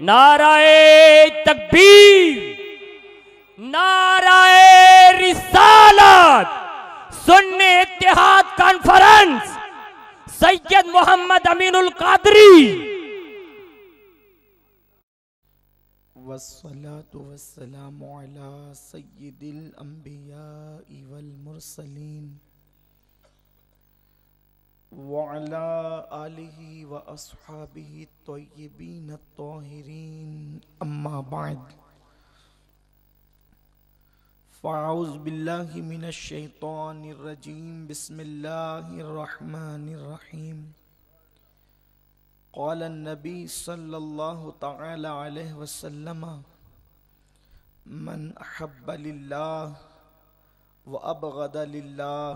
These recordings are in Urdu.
نعرہ تکبیر، نعرہ رسالت، سنی اتحاد کانفرنس، سید محمد امین القادری۔ والصلاة والسلام على سید الانبیاء والمرسلین وعلى آلہ واصحابہ الطیبین الطاہرین، اما بعد فاعوذ باللہ من الشیطان الرجیم، بسم اللہ الرحمن الرحیم۔ قال النبی صلی اللہ تعالی علیہ وسلم: من احب للہ وابغض للہ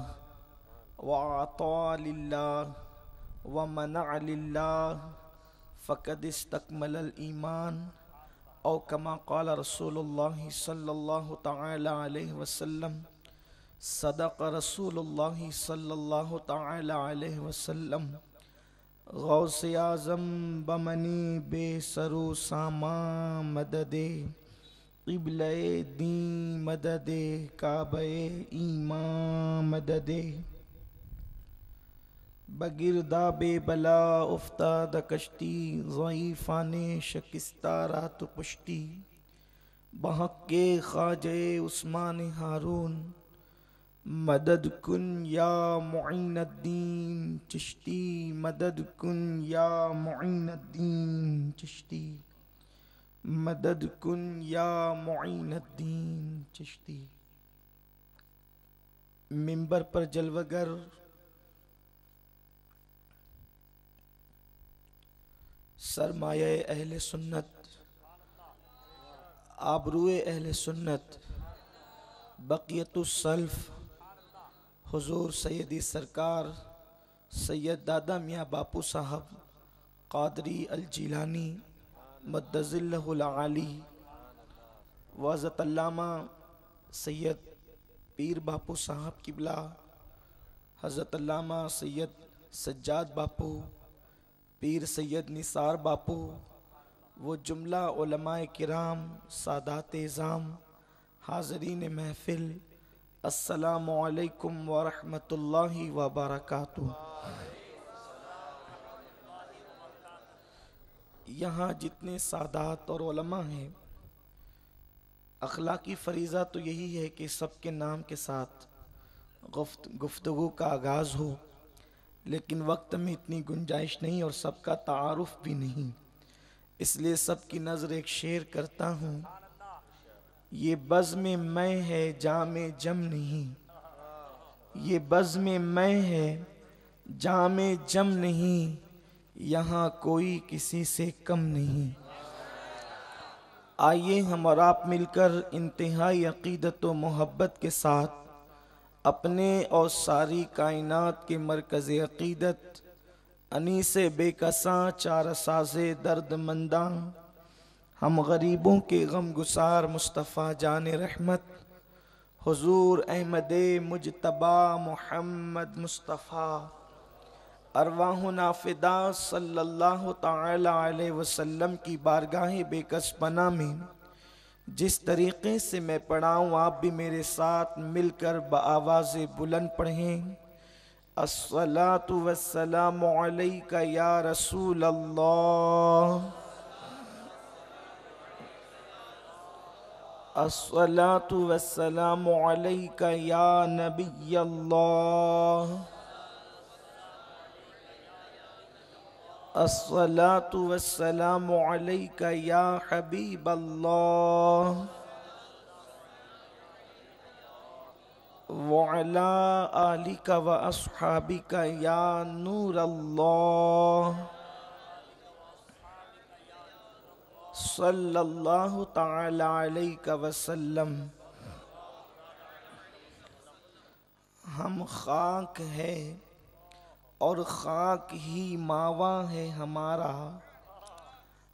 واعطى للہ ومنع للہ فقد استکمل الایمان، او کما قال رسول اللہ صلی اللہ تعالی علیہ وسلم۔ صدق رسول اللہ صلی اللہ تعالی علیہ وسلم۔ غوث اعظم بمنی بے سرو سامان مدد، قبلہ دین مدد، کعبہ ایمان مدد، بگرداب بلا افتاد کشتی، ضعیفان شکستہ رات پشتی، بحق خواجہ عثمان ہارون، مدد کن یا معین الدین چشتی، مدد کن یا معین الدین چشتی، مدد کن یا معین الدین چشتی۔ منبر پر جلوگر سرمایہ اہل سنت، آبروئے اہل سنت، بقیت السلف، حضور سیدی سرکار سید دادا میاں باپو صاحب قادری الجیلانی مد ظلہ العالی، وحضرت علامہ سید پیر باپو صاحب قبلہ، حضرت علامہ سید سجاد باپو، پیر سید نثار باپو، وہ جملہ علماء کرام، سادات اعظام، حاضرین محفل، السلام علیکم ورحمۃ اللہ وبرکاتہ۔ یہاں جتنے سادات اور علماء ہیں، اخلاقی فریضہ تو یہی ہے کہ سب کے نام کے ساتھ گفتگو کا آغاز ہو، لیکن وقت میں اتنی گنجائش نہیں اور سب کا تعارف بھی نہیں، اس لیے سب کی نظر ایک شعر کرتا ہوں۔ یہ بزم میں ہے جام جم نہیں، یہ بزم میں ہے جام جم نہیں، یہاں کوئی کسی سے کم نہیں۔ آئیے ہم اور آپ مل کر انتہائی عقیدت و محبت کے ساتھ اپنے اور ساری کائنات کے مرکز عقیدت، انیس بے کساں چارہ ساز درد منداں، ہم غریبوں کے غم گسار مصطفیٰ جان رحمت، حضور احمد مجتبیٰ محمد مصطفیٰ، ارواحنا فدا صلی اللہ تعالی علیہ وسلم کی بارگاہ بے کس پناہ میں جس طریقے سے میں پڑھاؤں آپ بھی میرے ساتھ مل کر بآواز بلند پڑھیں۔ الصلاة والسلام علیک یا رسول اللہ، الصلاة والسلام علیک یا نبی اللہ، الصلاة والسلام علیک یا حبیب اللہ، وعلی آلک واصحابک یا نور اللہ، صلی اللہ تعالی علیہ وسلم۔ ہم خاک ہے اور خاک ہی ماوا ہے ہمارا،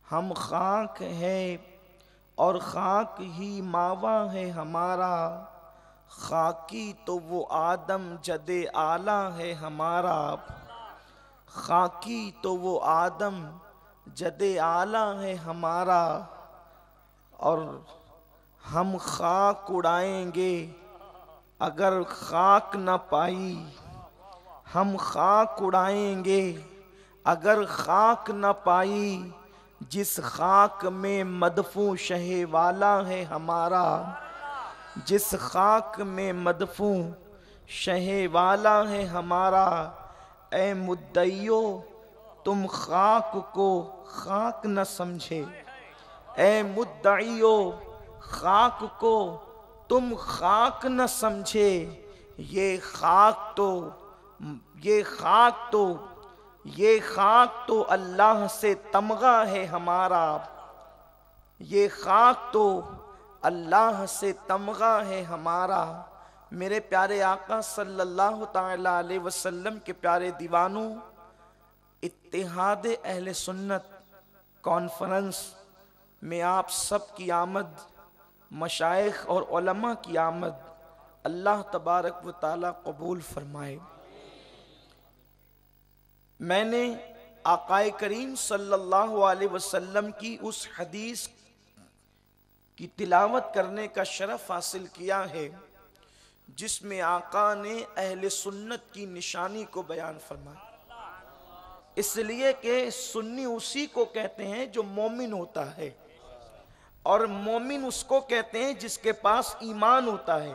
ہم خاک ہے اور خاک ہی ماوا ہے ہمارا، خاکی تو وہ آدم جد اعلیٰ ہے ہمارا، خاکی تو وہ آدم جد آلہ ہے ہمارا، اور ہم خاک اڑائیں گے اگر خاک نہ پائی، ہم خاک اڑائیں گے اگر خاک نہ پائی، جس خاک میں مدفون شہ والا ہے ہمارا، جس خاک میں مدفون شہ والا ہے ہمارا۔ اے مدعیو تم خاک کو خاک نہ سمجھے، اے مدعیو خاک کو تم خاک نہ سمجھے، یہ خاک تو اللہ سے تمغہ ہے ہمارا، یہ خاک تو اللہ سے تمغہ ہے ہمارا۔ میرے پیارے آقا صلی اللہ تعالی علیہ وسلم کے پیارے دیوانوں، اتحاد اہل سنت کانفرنس میں آپ سب کی آمد، مشائخ اور علماء کی آمد اللہ تبارک و تعالی قبول فرمائے۔ میں نے آقا کریم صلی اللہ علیہ وسلم کی اس حدیث کی تلاوت کرنے کا شرف حاصل کیا ہے جس میں آقا نے اہل سنت کی نشانی کو بیان فرمایا، اس لیے کہ سنی اسی کو کہتے ہیں جو مومن ہوتا ہے، اور مومن اس کو کہتے ہیں جس کے پاس ایمان ہوتا ہے،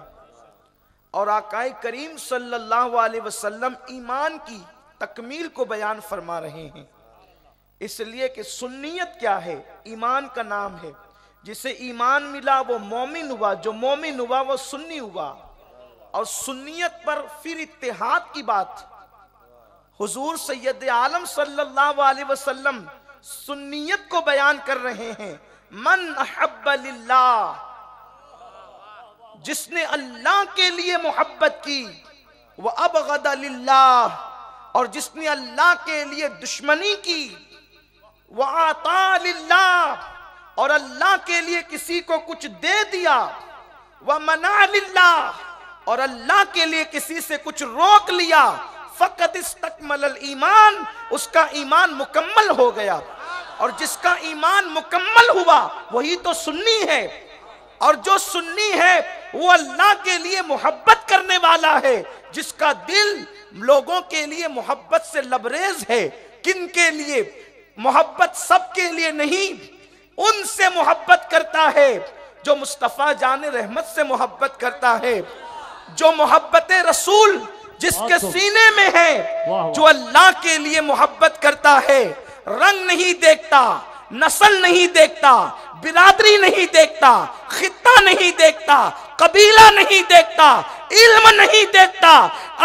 اور آقا کریم صلی اللہ علیہ وسلم ایمان کی تکمیل کو بیان فرما رہے ہیں۔ اس لیے کہ سنیت کیا ہے؟ ایمان کا نام ہے، جسے ایمان ملا وہ مومن ہوا، جو مومن ہوا وہ سنی ہوا، اور سنیت پر پھر اتحاد کی بات۔ حضور سید عالم صلی اللہ علیہ وسلم سنیت کو بیان کر رہے ہیں، من احب للہ، جس نے اللہ کے لیے محبت کی، وَأَبْغَضَ لِلَّهِ، اور جس نے اللہ کے لیے دشمنی کی، وَآتَى لِلَّهِ، اور اللہ کے لیے کسی کو کچھ دے دیا، وَمَنَعَ لِلَّهِ، اور اللہ کے لیے کسی سے کچھ روک لیا، فَقَدْ اسْتَكْمَلَ الْإِيمَانِ، اس کا ایمان مکمل ہو گیا۔ اور جس کا ایمان مکمل ہوا وہی تو سنی ہے، اور جو سنی ہے وہ اللہ کے لیے محبت کرنے والا ہے، جس کا دل لوگوں کے لیے محبت سے لبریز ہے۔ کن کے لیے محبت؟ سب کے لیے نہیں، ان سے محبت کرتا ہے جو مصطفیٰ جان رحمت سے محبت کرتا ہے، جو محبت رسول جس کے سینے میں ہے، جو اللہ کے لیے محبت کرتا ہے، رنگ نہیں دیکھتا، نسل نہیں دیکھتا، برادری نہیں دیکھتا، خطہ نہیں دیکھتا، قبیلہ نہیں دیکھتا، علم نہیں دیکھتا،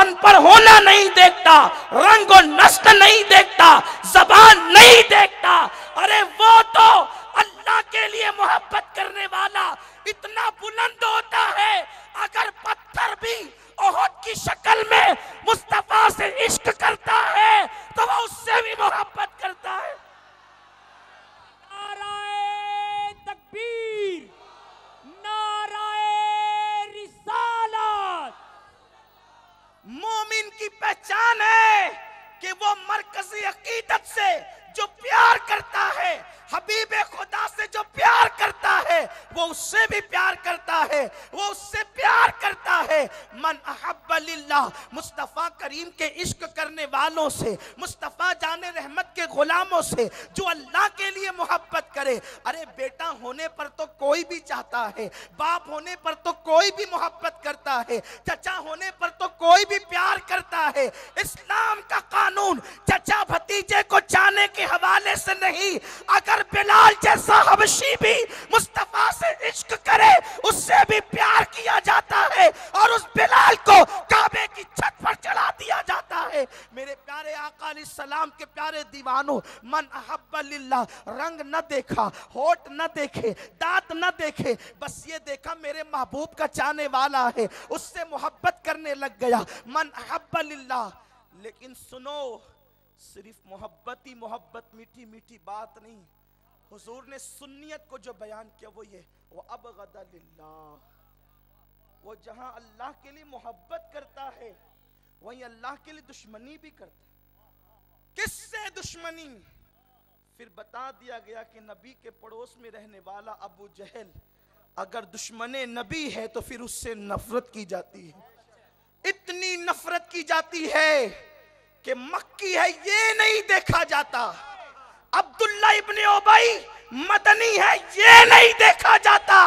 ان پڑھ ہونا نہیں دیکھتا، رنگ و نسل نہیں دیکھتا، زبان نہیں دیکھتا۔ ارے وہ تو اللہ کے لیے محبت کرنے والا اتنا بلند ہوتا ہے، اگر پتھر بھی احد کی شکل میں مصطفیٰ سے عشق کرتا ہے تو وہ اس سے بھی محبت کرتا ہے۔ نعرہ تکبیر، نعرہ رسالت۔ مومن کی پہچان ہے کہ وہ مرکزی عقیدت سے جو پیار کرتا ہے، حبیب خدا سے جو پیار کرتا ہے، وہ اس سے بھی پیار کرتا ہے، وہ اس سے پیار کرتا ہے۔ من احب للہ، مصطفیٰ کریم کے عشق کرنے والوں سے، مصطفیٰ جان رحمت کے غلاموں سے جو اللہ کے لیے محبت کرے۔ ارے بیٹا ہونے پر تو کوئی بھی چاہتا ہے، باپ ہونے پر تو کوئی بھی محبت کرتا ہے، چچا ہونے پر تو کوئی بھی پیار کرتا ہے۔ اسلام کا قانون چچا بھتیجے کو چاہنے کے حوالے سے نہیں، اگر بلال جیسا حبشی بھی مصطفیٰ سے عشق کرے اس سے بھی پیار کیا جاتا ہے، اور اس بلال کو کعبے کی چھت پر چڑھا دیا جاتا ہے۔ میرے پیارے آقا علیہ السلام کے پیارے دیوانوں، من احب للہ، رنگ نہ دیکھا، ہونٹ نہ دیکھے، دانت نہ دیکھے، بس یہ دیکھا میرے محبوب کا چاہنے والا ہے، اس سے محبت کرنے لگ گیا۔ من احب للہ۔ لیکن سنو، صرف محبت ہی محبت، میٹھی میٹھی بات نہیں۔ حضور نے سنیت کو جو بیان کیا وہ یہ، وَأَبْغَضَ لِلَّهِ، وہ جہاں اللہ کے لیے محبت کرتا ہے وہیں اللہ کے لیے دشمنی بھی کرتا ہے۔ کس سے دشمنی؟ پھر بتا دیا گیا کہ نبی کے پڑوس میں رہنے والا ابو جہل اگر دشمن نبی ہے تو پھر اس سے نفرت کی جاتی ہے، اتنی نفرت کی جاتی ہے کہ مکی ہے یہ نہیں دیکھا جاتا، عبداللہ ابن ابی مدنی ہے یہ نہیں دیکھا جاتا،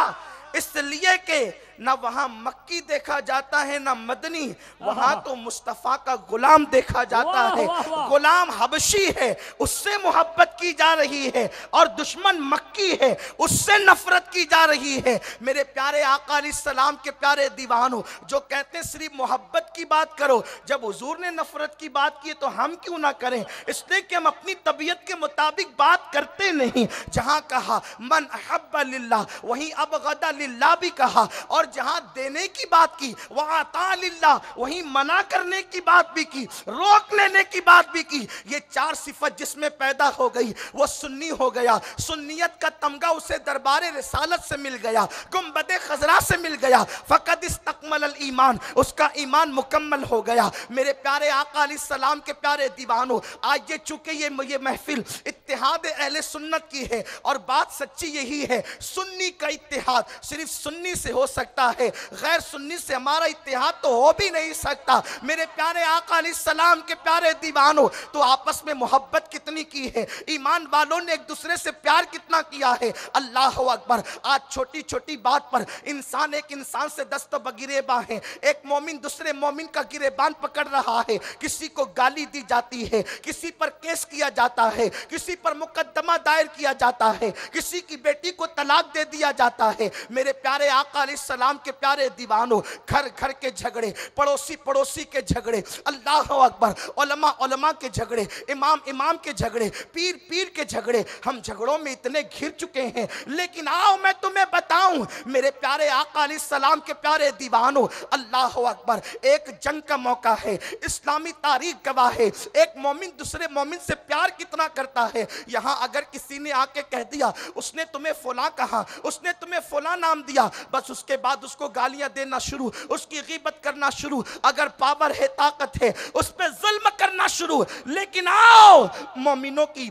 اس لیے کہ نہ وہاں مکی دیکھا جاتا ہے نہ مدنی، وہاں تو مصطفیٰ کا غلام دیکھا جاتا ہے، غلام حبشی ہے اس سے محبت کی جا رہی ہے، اور دشمن مکی ہے اس سے نفرت کی جا رہی ہے۔ میرے پیارے آقا علیہ السلام کے پیارے دیوانوں جو کہتے ہیں صرف محبت کی بات کرو، جب حضور نے نفرت کی بات کی تو ہم کیوں نہ کریں؟ اس لیے کہ ہم اپنی طبیعت کے مطابق بات کرتے نہیں، جہاں کہا من احب للہ وہیں ابغض للہ بھی کہا، اور جہاں دینے کی بات کی وَعَطَى لِلَّهِ وہیں منع کرنے کی بات بھی کی، روک لینے کی بات بھی کی۔ یہ چار صفت جس میں پیدا ہو گئی وہ سنی ہو گیا، سنیت کا تمغہ اسے دربار رسالت سے مل گیا، گنبد خضرا سے مل گیا، فقد استکمل الایمان، اس کا ایمان مکمل ہو گیا۔ میرے پیارے آقا علیہ السلام کے پیارے دیوانوں، آج یہ چونکہ یہ محفل اتحاد اہل سنت کی ہے اور بات سچی یہی ہے، سنی کا اتحاد صرف سنی سے ہو سکتا ہے، غیر سنی سے ہمارا اتحاد تو ہو بھی نہیں سکتا۔ میرے پیارے آقا علیہ السلام کے پیارے دیوانوں تو آپس میں محبت کتنی کی ہے، ایمان والوں نے ایک دوسرے سے پیار کتنا کیا ہے، اللہ اکبر۔ آج چھوٹی چھوٹی بات پر انسان ایک انسان سے دست بگریباں ہیں، ایک مومن دوسرے مومن کا گریبان پکڑ رہا ہے، کسی کو گالی دی جاتی ہے، کسی پر کیس کیا جاتا ہے، کسی پر مقدمہ دائر کیا جاتا ہے، کسی کی بیٹی کو طلاق دے دیا جاتا ہے۔ میرے پیارے آقا علیہ السلام کے پیارے دیوانوں، گھر گھر کے جھگڑے، پڑوسی پڑوسی کے جھگڑے، اللہ اکبر، علماء علماء کے جھگڑے، امام امام کے جھگڑے، پیر پیر کے جھگڑے، ہم جھگڑوں میں اتنے گھر چکے ہیں۔ لیکن آؤ میں تمہیں بتاؤں میرے پیارے آقا علیہ السلام کے پیارے دیوانوں، اللہ اکبر، ایک جنگ کا موقع ہے، اسلامی تاریخ گواہ ہے، ایک مومن دوسرے مومن سے پیار کتنا کرتا ہے۔ یہاں اگر کسی نے آ کے کہہ دیا اس نے تمہیں فلاں کہا، اس نے تمہیں فلاں نام دیا، بس اس کے بعد اس کو گالیاں دینا شروع، اس کی غیبت کرنا شروع، اگر پاور ہے طاقت ہے اس پہ ظلم کرنا شروع۔ لیکن آؤ، مومنوں کی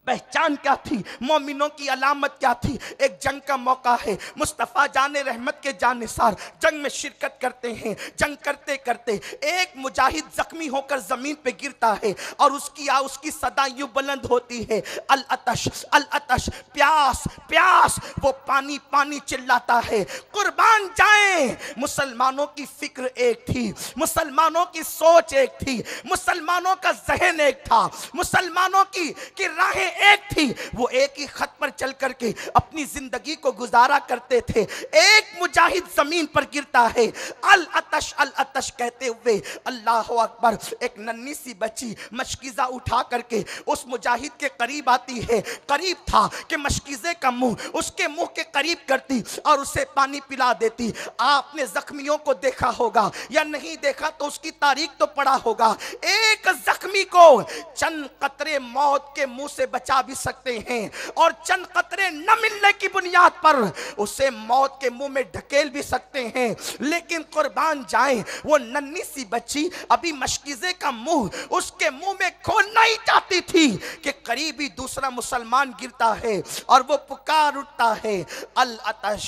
پہچان کیا تھی، مومنوں کی علامت کیا تھی؟ ایک جنگ کا موقع ہے، مصطفیٰ جان رحمت کے جانثار جنگ میں شرکت کرتے ہیں، جنگ کرتے کرتے ایک مجاہد زخمی ہو کر زمین پہ گرتا ہے اور اس کی صدا یوں بلند ہوتی ہے، العطش العطش، پیاس پیاس، وہ پانی پانی چلاتا ہے۔ قربان جائیں، مسلمانوں کی فکر ایک تھی، مسلمانوں کی سوچ ایک تھی، مسلمانوں کا ذہن ایک تھا، مسلمانوں کی راہیں ایک تھی، وہ ایک ہی خط پر چل کر کے اپنی زندگی کو گزارا کرتے تھے۔ ایک مجاہد زمین پر گرتا ہے، العطش العطش کہتے ہوئے، اللہ اکبر، ایک ننھی سی بچی مشکیزہ اٹھا کر کے اس مجاہد کے قریب آتی ہے، قریب تھا کہ مشکیزے کا منہ اس کے منہ کے قریب کرتی اور اسے پانی پلا دیتی۔ آپ نے زخمیوں کو دیکھا ہوگا یا نہیں دیکھا تو اس کی تاریخ تو پڑھا ہوگا، ایک زخمی کو چند قطرے موت کے منہ سے بچا بھی سکتے ہیں، اور چند قطرے نہ ملنے کی بنیاد پر اسے موت کے منہ میں ڈھکیل بھی سکتے ہیں۔ لیکن قربان جائیں، وہ ننھی سی بچی ابھی مشکیزے کا منہ اس کے منہ میں کھولنا ہی چاہتی تھی کہ قریبی دوسرا مسلمان گرتا ہے اور وہ پکار اٹھتا ہے، العطش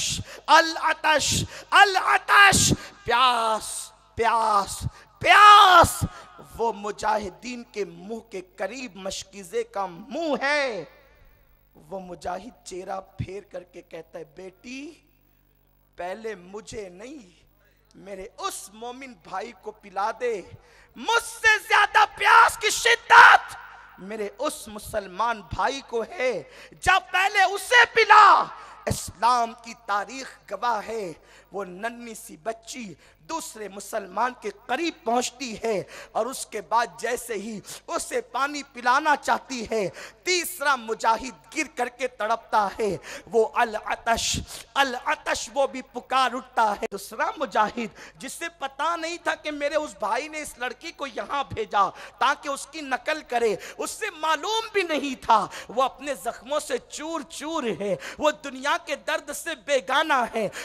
العطش العطش، پیاس پیاس پیاس۔ وہ مجاہدین کے منہ کے قریب مشکیزے کا منہ ہے۔ وہ مجاہد چہرہ پھیر کر کے کہتا ہے، بیٹی پہلے مجھے نہیں میرے اس مومن بھائی کو پلا دے، مجھ سے زیادہ پیاس کی شدت میرے اس مسلمان بھائی کو ہے، جب پہلے اسے پلا۔ اسلام کی تاریخ گواہ ہے، وہ ننھی سی بچی دوسرے مسلمان کے قریب پہنچتی ہے اور اس کے بعد جیسے ہی اسے پانی پلانا چاہتی ہے، تیسرا مجاہد گر کر کے تڑپتا ہے، وہ العطش العطش، وہ بھی پکار اٹھتا ہے۔ دوسرا مجاہد جسے پتا نہیں تھا کہ میرے اس بھائی نے اس لڑکی کو یہاں بھیجا تاکہ اس کی نقل کرے، اس سے معلوم بھی نہیں تھا وہ اپنے زخموں سے چور چور ہے، وہ دنیا کے درد سے بیگانہ ہے،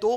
2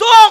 2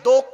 2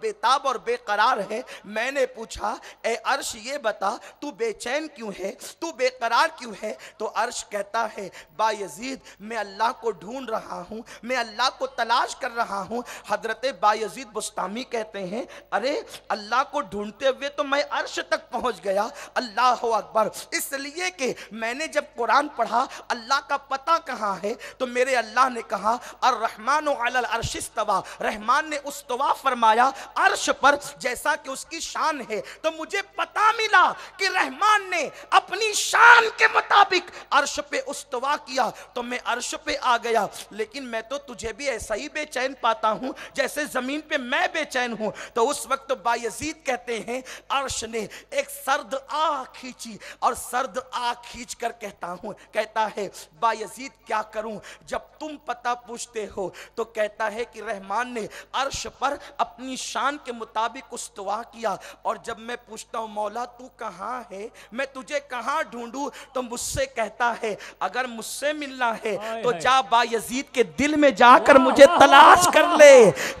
بیتاب اور بے قرار ہے۔ میں نے پوچھا اے عرش یہ بتا تو بے چین کیوں ہے، تو بے قرار کیوں ہے؟ تو عرش کہتا ہے بایزید میں اللہ کو ڈھونڈ رہا ہوں، میں اللہ کو تلاش کر رہا ہوں۔ حضرت بایزید بستامی کہتے ہیں ارے اللہ کو ڈھونڈتے ہوئے تو میں عرش تک پہنچ گیا۔ اللہ اکبر، اس لیے کہ میں نے جب قرآن پڑھا اللہ کا پتہ کہاں ہے تو میرے اللہ نے کہا الرحمن علی العرش استوى، رحمان نے استوا فرمایا عرش پر جیسا کہ اس کی شان ہے۔ تو مجھے پتہ ملا کہ رحمان نے اپنی شان کے مطابق عرش پہ استوا کیا تو میں عرش پہ آ گیا۔ لیکن میں تو تجھے بھی ایسا ہی بے چین پاتا ہوں جیسے زمین پہ میں بے چین ہوں۔ تو اس وقت بایزید کہتے ہیں عرش نے ایک سرد آہ کھینچی اور سرد آہ کھینچ کر کہتا ہے بایزید کیا کروں؟ جب تم پتہ پوچھتے ہو تو کہتا ہے کہ رحمان نے عرش پر اپنی شان کے مطابق استوا کیا، اور جب میں پوچھتا ہوں مولا تو کہاں ہے، میں تجھے کہاں ڈھونڈوں، تو مجھ سے کہتا ہے اگر مجھ سے ملنا ہے تو جا بایزید کے دل میں جا کر مجھے تلاش کر لے،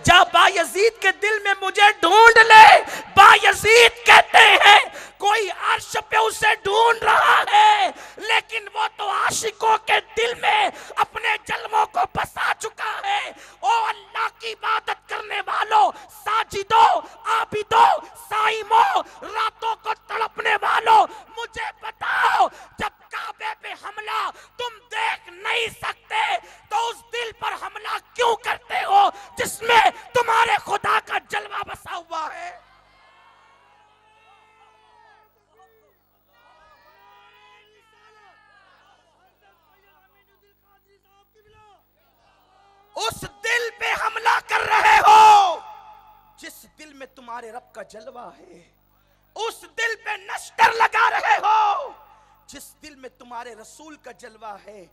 جا بایزید کے دل میں مجھے ڈھونڈ لے۔ بایزید کہتے ہیں کوئی عرش پہ اسے ڈھونڈ رہا ہے لیکن وہ تو عاشقوں کے دل میں اپنے جلووں کو بسا چکا ہے۔ او اللہ کی عبادت کرنے والوں، ساجدوں، عابدوں، صائموں، راتوں کو تڑپنے والوں، مجھے بتاؤ جب کعبے پہ حملہ تم دیکھ نہیں سکتے تو اس دل پر حملہ کیوں کرتے ہو جس میں تمہارے خدا کا جلوہ بسا ہوا ہے؟ اس دل پہ حملہ کر رہے ہو جس دل میں تمہارے رب کا جلوہ ہے، اس دل پہ نشتر لگا رہے ہو جس دل میں تمہارے رسول کا جلوہ ہے۔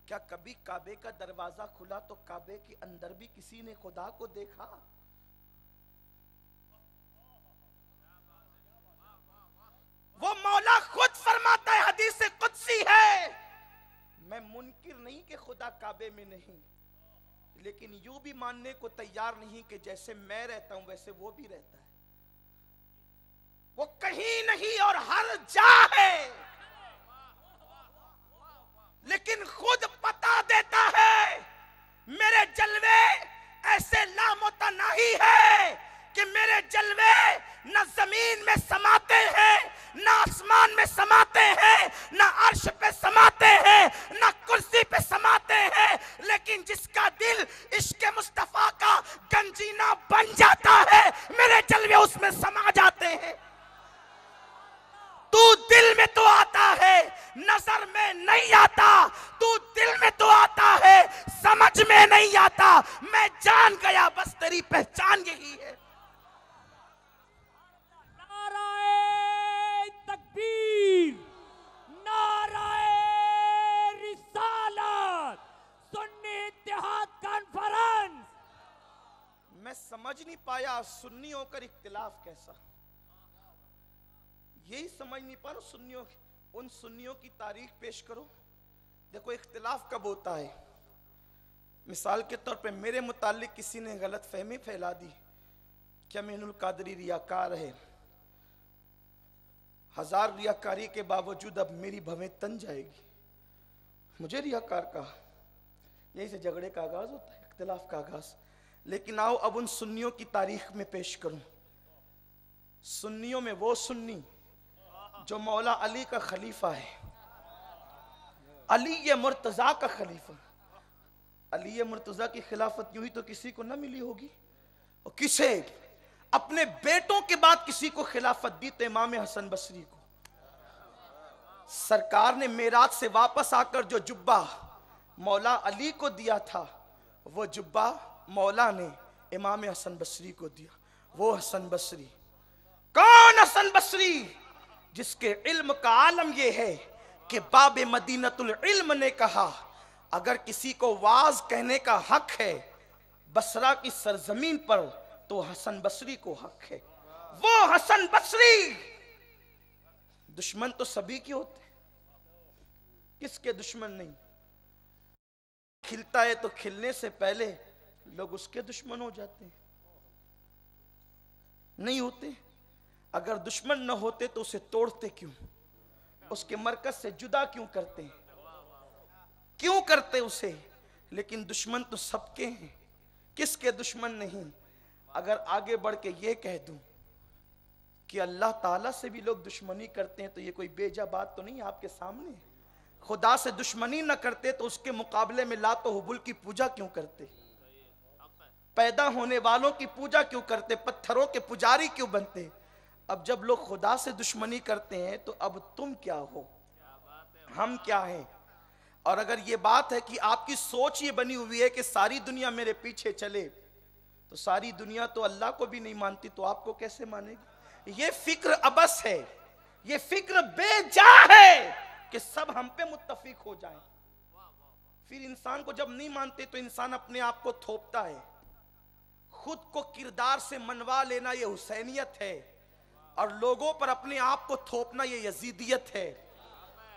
کیا کبھی کعبے کا دروازہ کھلا تو کعبے کے اندر بھی کسی نے خدا کو دیکھا؟ وہ مولا خود فرماتا ہے، حدیث قدسی ہے، میں منکر نہیں کہ خدا کعبے میں نہیں، لیکن یوں بھی ماننے کو تیار نہیں کہ جیسے میں رہتا ہوں ویسے وہ بھی رہتا ہے۔ وہ کہیں نہیں اور ہر جا ہے، لیکن خود پتا دیتا ہے میرے جلوے ایسے لامتناہی ہے کہ میرے جلوے نہ زمین میں سماتے ہیں، نہ آسمان میں سماتے ہیں، نہ عرش پہ سماتے ہیں، نہ کرسی پہ سماتے ہیں، لیکن جس کا دل عشق مصطفیٰ کا گنجینہ بن جاتا ہے میرے جلوے اس میں سما جاتے ہیں۔ تو دل میں تو آتا ہے، نظر میں نہیں آتا، تو دل میں تو آتا ہے، سمجھ میں نہیں آتا۔ میں جان گیا بس تیری پہچان یہی ہے۔ نعرہ تکبیر، نعرہ رسالت، سنی اتحاد کانفرنس۔ میں سمجھ نہیں پایا سنی ہو کر اختلاف کیسا، یہی سمجھ نہیں پا رہا سنیوں کی، ان سنیوں کی تاریخ پیش کرو۔ دیکھو اختلاف کب ہوتا ہے، مثال کے طور پہ میرے متعلق کسی نے غلط فہمی پھیلا دی کہ امین القادری ریاکار ہے، 1000 ریاکاری کے باوجود اب میری بھویں تن جائے گی، مجھے ریاکار کہا، یہی سے جھگڑے کا آغاز ہوتا ہے، اختلاف کا آغاز۔ لیکن آؤ اب ان سنیوں کی تاریخ میں پیش کروں۔ سنیوں میں وہ سنی جو مولا علی کا خلیفہ ہے، علی مرتضیٰ کا خلیفہ۔ علی مرتضیٰ کی خلافت یوں ہی تو کسی کو نہ ملی ہوگی، اور کسے اپنے بیٹوں کے بعد کسی کو خلافت دی تو امام حسن بصری کو۔ سرکار نے معراج سے واپس آ کر جو جبہ مولا علی کو دیا تھا وہ جبہ مولا نے امام حسن بصری کو دیا۔ وہ حسن بصری کون؟ حسن بصری جس کے علم کا عالم یہ ہے کہ باب مدینۃ العلم نے کہا اگر کسی کو واعظ کہنے کا حق ہے بصرہ کی سرزمین پر تو حسن بصری کو حق ہے۔ وہ حسن بصری، دشمن تو سبھی کے ہوتے ہیں، کس کے دشمن نہیں؟ کھلتا ہے تو کھلنے سے پہلے لوگ اس کے دشمن ہو جاتے ہیں۔ نہیں ہوتے. اگر دشمن نہ ہوتے تو اسے توڑتے کیوں؟ اس کے مرکز سے جدا کیوں کرتے؟ کیوں کرتے اسے؟ لیکن دشمن تو سب کے ہیں، کس کے دشمن نہیں؟ اگر آگے بڑھ کے یہ کہہ دوں کہ اللہ تعالیٰ سے بھی لوگ دشمنی کرتے ہیں تو یہ کوئی بیجا بات تو نہیں آپ کے سامنے. خدا سے دشمنی نہ کرتے تو اس کے مقابلے میں لات و حبل کی پوجا کیوں کرتے؟ پیدا ہونے والوں کی پوجا کیوں کرتے؟ پتھروں کے پجاری کیوں بنتے؟ اب جب لوگ خدا سے دشمنی کرتے ہیں تو اب تم کیا ہو، ہم کیا ہیں؟ اور اگر یہ بات ہے کہ آپ کی سوچ یہ بنی ہوئی ہے کہ ساری دنیا میرے پیچھے چلے، تو ساری دنیا تو اللہ کو بھی نہیں مانتی تو آپ کو کیسے مانے گی؟ یہ فکر عبث ہے، یہ فکر بے جا ہے کہ سب ہم پہ متفق ہو جائیں. پھر انسان کو جب نہیں مانتے تو انسان اپنے آپ کو تھوپتا ہے. خود کو کردار سے منوا لینا یہ حسینیت ہے، اور لوگوں پر اپنے آپ کو تھوپنا یہ یزیدیت ہے.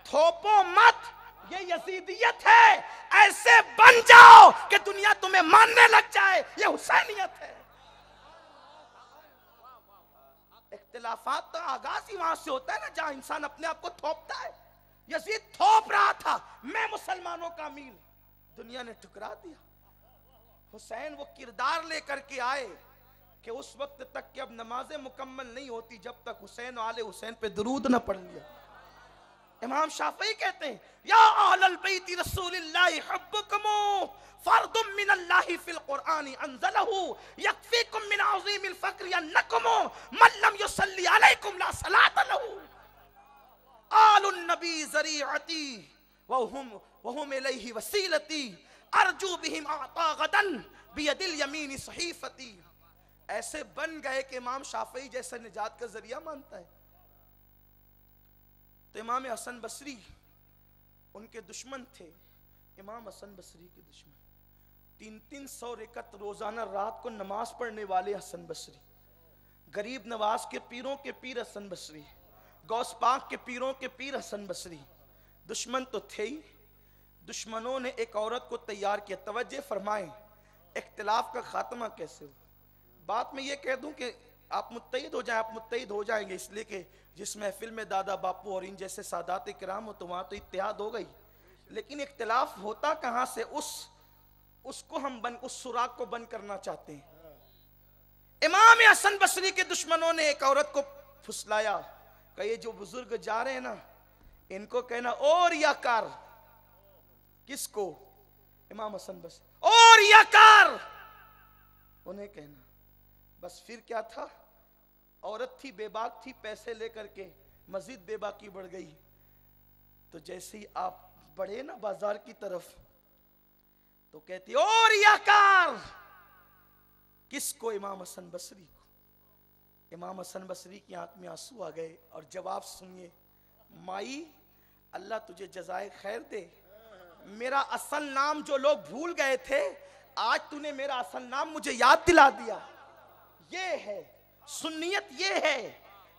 تھوپو مت، یہ یزیدیت ہے. ایسے بن جاؤ کہ دنیا تمہیں ماننے لگ جائے، یہ حسینیت ہے. اختلافات تو آغاز ہی وہاں سے ہوتا ہے نا جہاں انسان اپنے آپ کو تھوپتا ہے. یزید تھوپ رہا تھا میں مسلمانوں کا امیر، دنیا نے ٹھکرا دیا. حسین وہ کردار لے کر کے آئے کہ اس وقت تک کہ اب نمازیں مکمل نہیں ہوتی جب تک حسین و آل حسین پہ درود نہ پڑھ لیا. امام شافعی کہتے ہیں یا اہل البیت رسول اللہ حبکم فرد من اللہ فی القرآن انزلہ یکفیکم من عظیم الفقر انکم من لم یصلی علیکم لا صلاة لہو. آل النبی ذریعتی وہم الیہ وسیلتی ارجو بہم اعطا غدا بید الیمین صحیفتی. ایسے بن گئے کہ امام شافعی جیسے نجات کا ذریعہ مانتا ہے. تو امام حسن بصری ان کے دشمن تھے. امام حسن بصری کے دشمن 300 رکعت روزانہ رات کو نماز پڑھنے والے حسن بصری، غریب نواز کے پیروں کے پیر حسن بصری، غوث پاک کے پیروں کے پیر حسن بصری. دشمن تو تھے ہی. دشمنوں نے ایک عورت کو تیار کیا. توجہ فرمائیں اختلاف کا خاتمہ کیسے ہو. بات میں یہ کہہ دوں کہ آپ متحد ہو جائیں، آپ متحد ہو جائیں گے، اس لیے کہ جس محفل میں دادا باپو اور ان جیسے سادات کرام ہو تو وہاں تو اتحاد ہو گئی. لیکن اختلاف ہوتا کہاں سے؟ اس کو ہم اس سوراخ کو بند کرنا چاہتے ہیں. امام حسن بصری کے دشمنوں نے ایک عورت کو پھسلایا کہ یہ جو بزرگ جا رہے ہیں نا ان کو کہنا اور یا کار. کس کو؟ امام حسن بصری. اور یا کار انہیں کہنا. بس پھر کیا تھا؟ عورت تھی، بے باک تھی، پیسے لے کر کے مزید بے باکی بڑھ گئی. تو جیسے ہی آپ بڑھے نا بازار کی طرف تو کہتی اور یا کار. کس کو؟ امام حسن بصری کو. امام حسن بصری کی آنکھ میں آنسو آ گئے اور جواب سنیے. مائی اللہ تجھے جزائے خیر دے. میرا اصل نام جو لوگ بھول گئے تھے آج تو نے میرا اصل نام مجھے یاد دلا دیا. یہ ہے سنیت، یہ ہے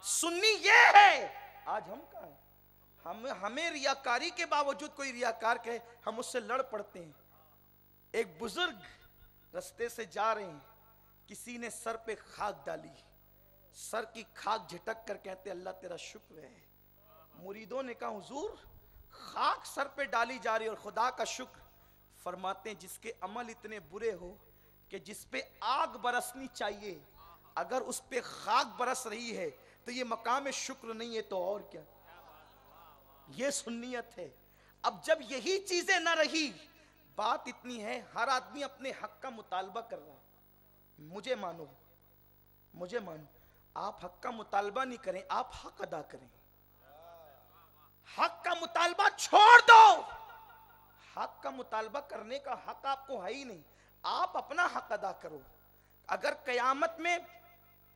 سنی، یہ ہے. آج ہم کہاں ہیں؟ ہمیں ریاکاری کے باوجود کوئی ریاکار کہے ہم اس سے لڑ پڑتے ہیں. ایک بزرگ رستے سے جا رہے ہیں، کسی نے سر پہ خاک ڈالی، سر کی خاک جھٹک کر کہتے اللہ تیرا شکر ہے. مریدوں نے کہا حضور خاک سر پہ ڈالی جا رہی اور خدا کا شکر. فرماتے ہیں جس کے عمل اتنے برے ہو کہ جس پہ آگ برسنی چاہیے اگر اس پہ خاک برس رہی ہے تو یہ مقام شکر نہیں ہے تو اور کیا. یہ سنیت ہے. اب جب یہی چیزیں نہ رہی، بات اتنی ہے ہر آدمی اپنے حق کا مطالبہ کر رہا ہے. مجھے مانو، مجھے مانو، آپ حق کا مطالبہ نہیں کریں، آپ حق ادا کریں. حق کا مطالبہ چھوڑ دو. حق کا مطالبہ کرنے کا حق آپ کو ہے ہی نہیں. آپ اپنا حق ادا کرو. اگر قیامت میں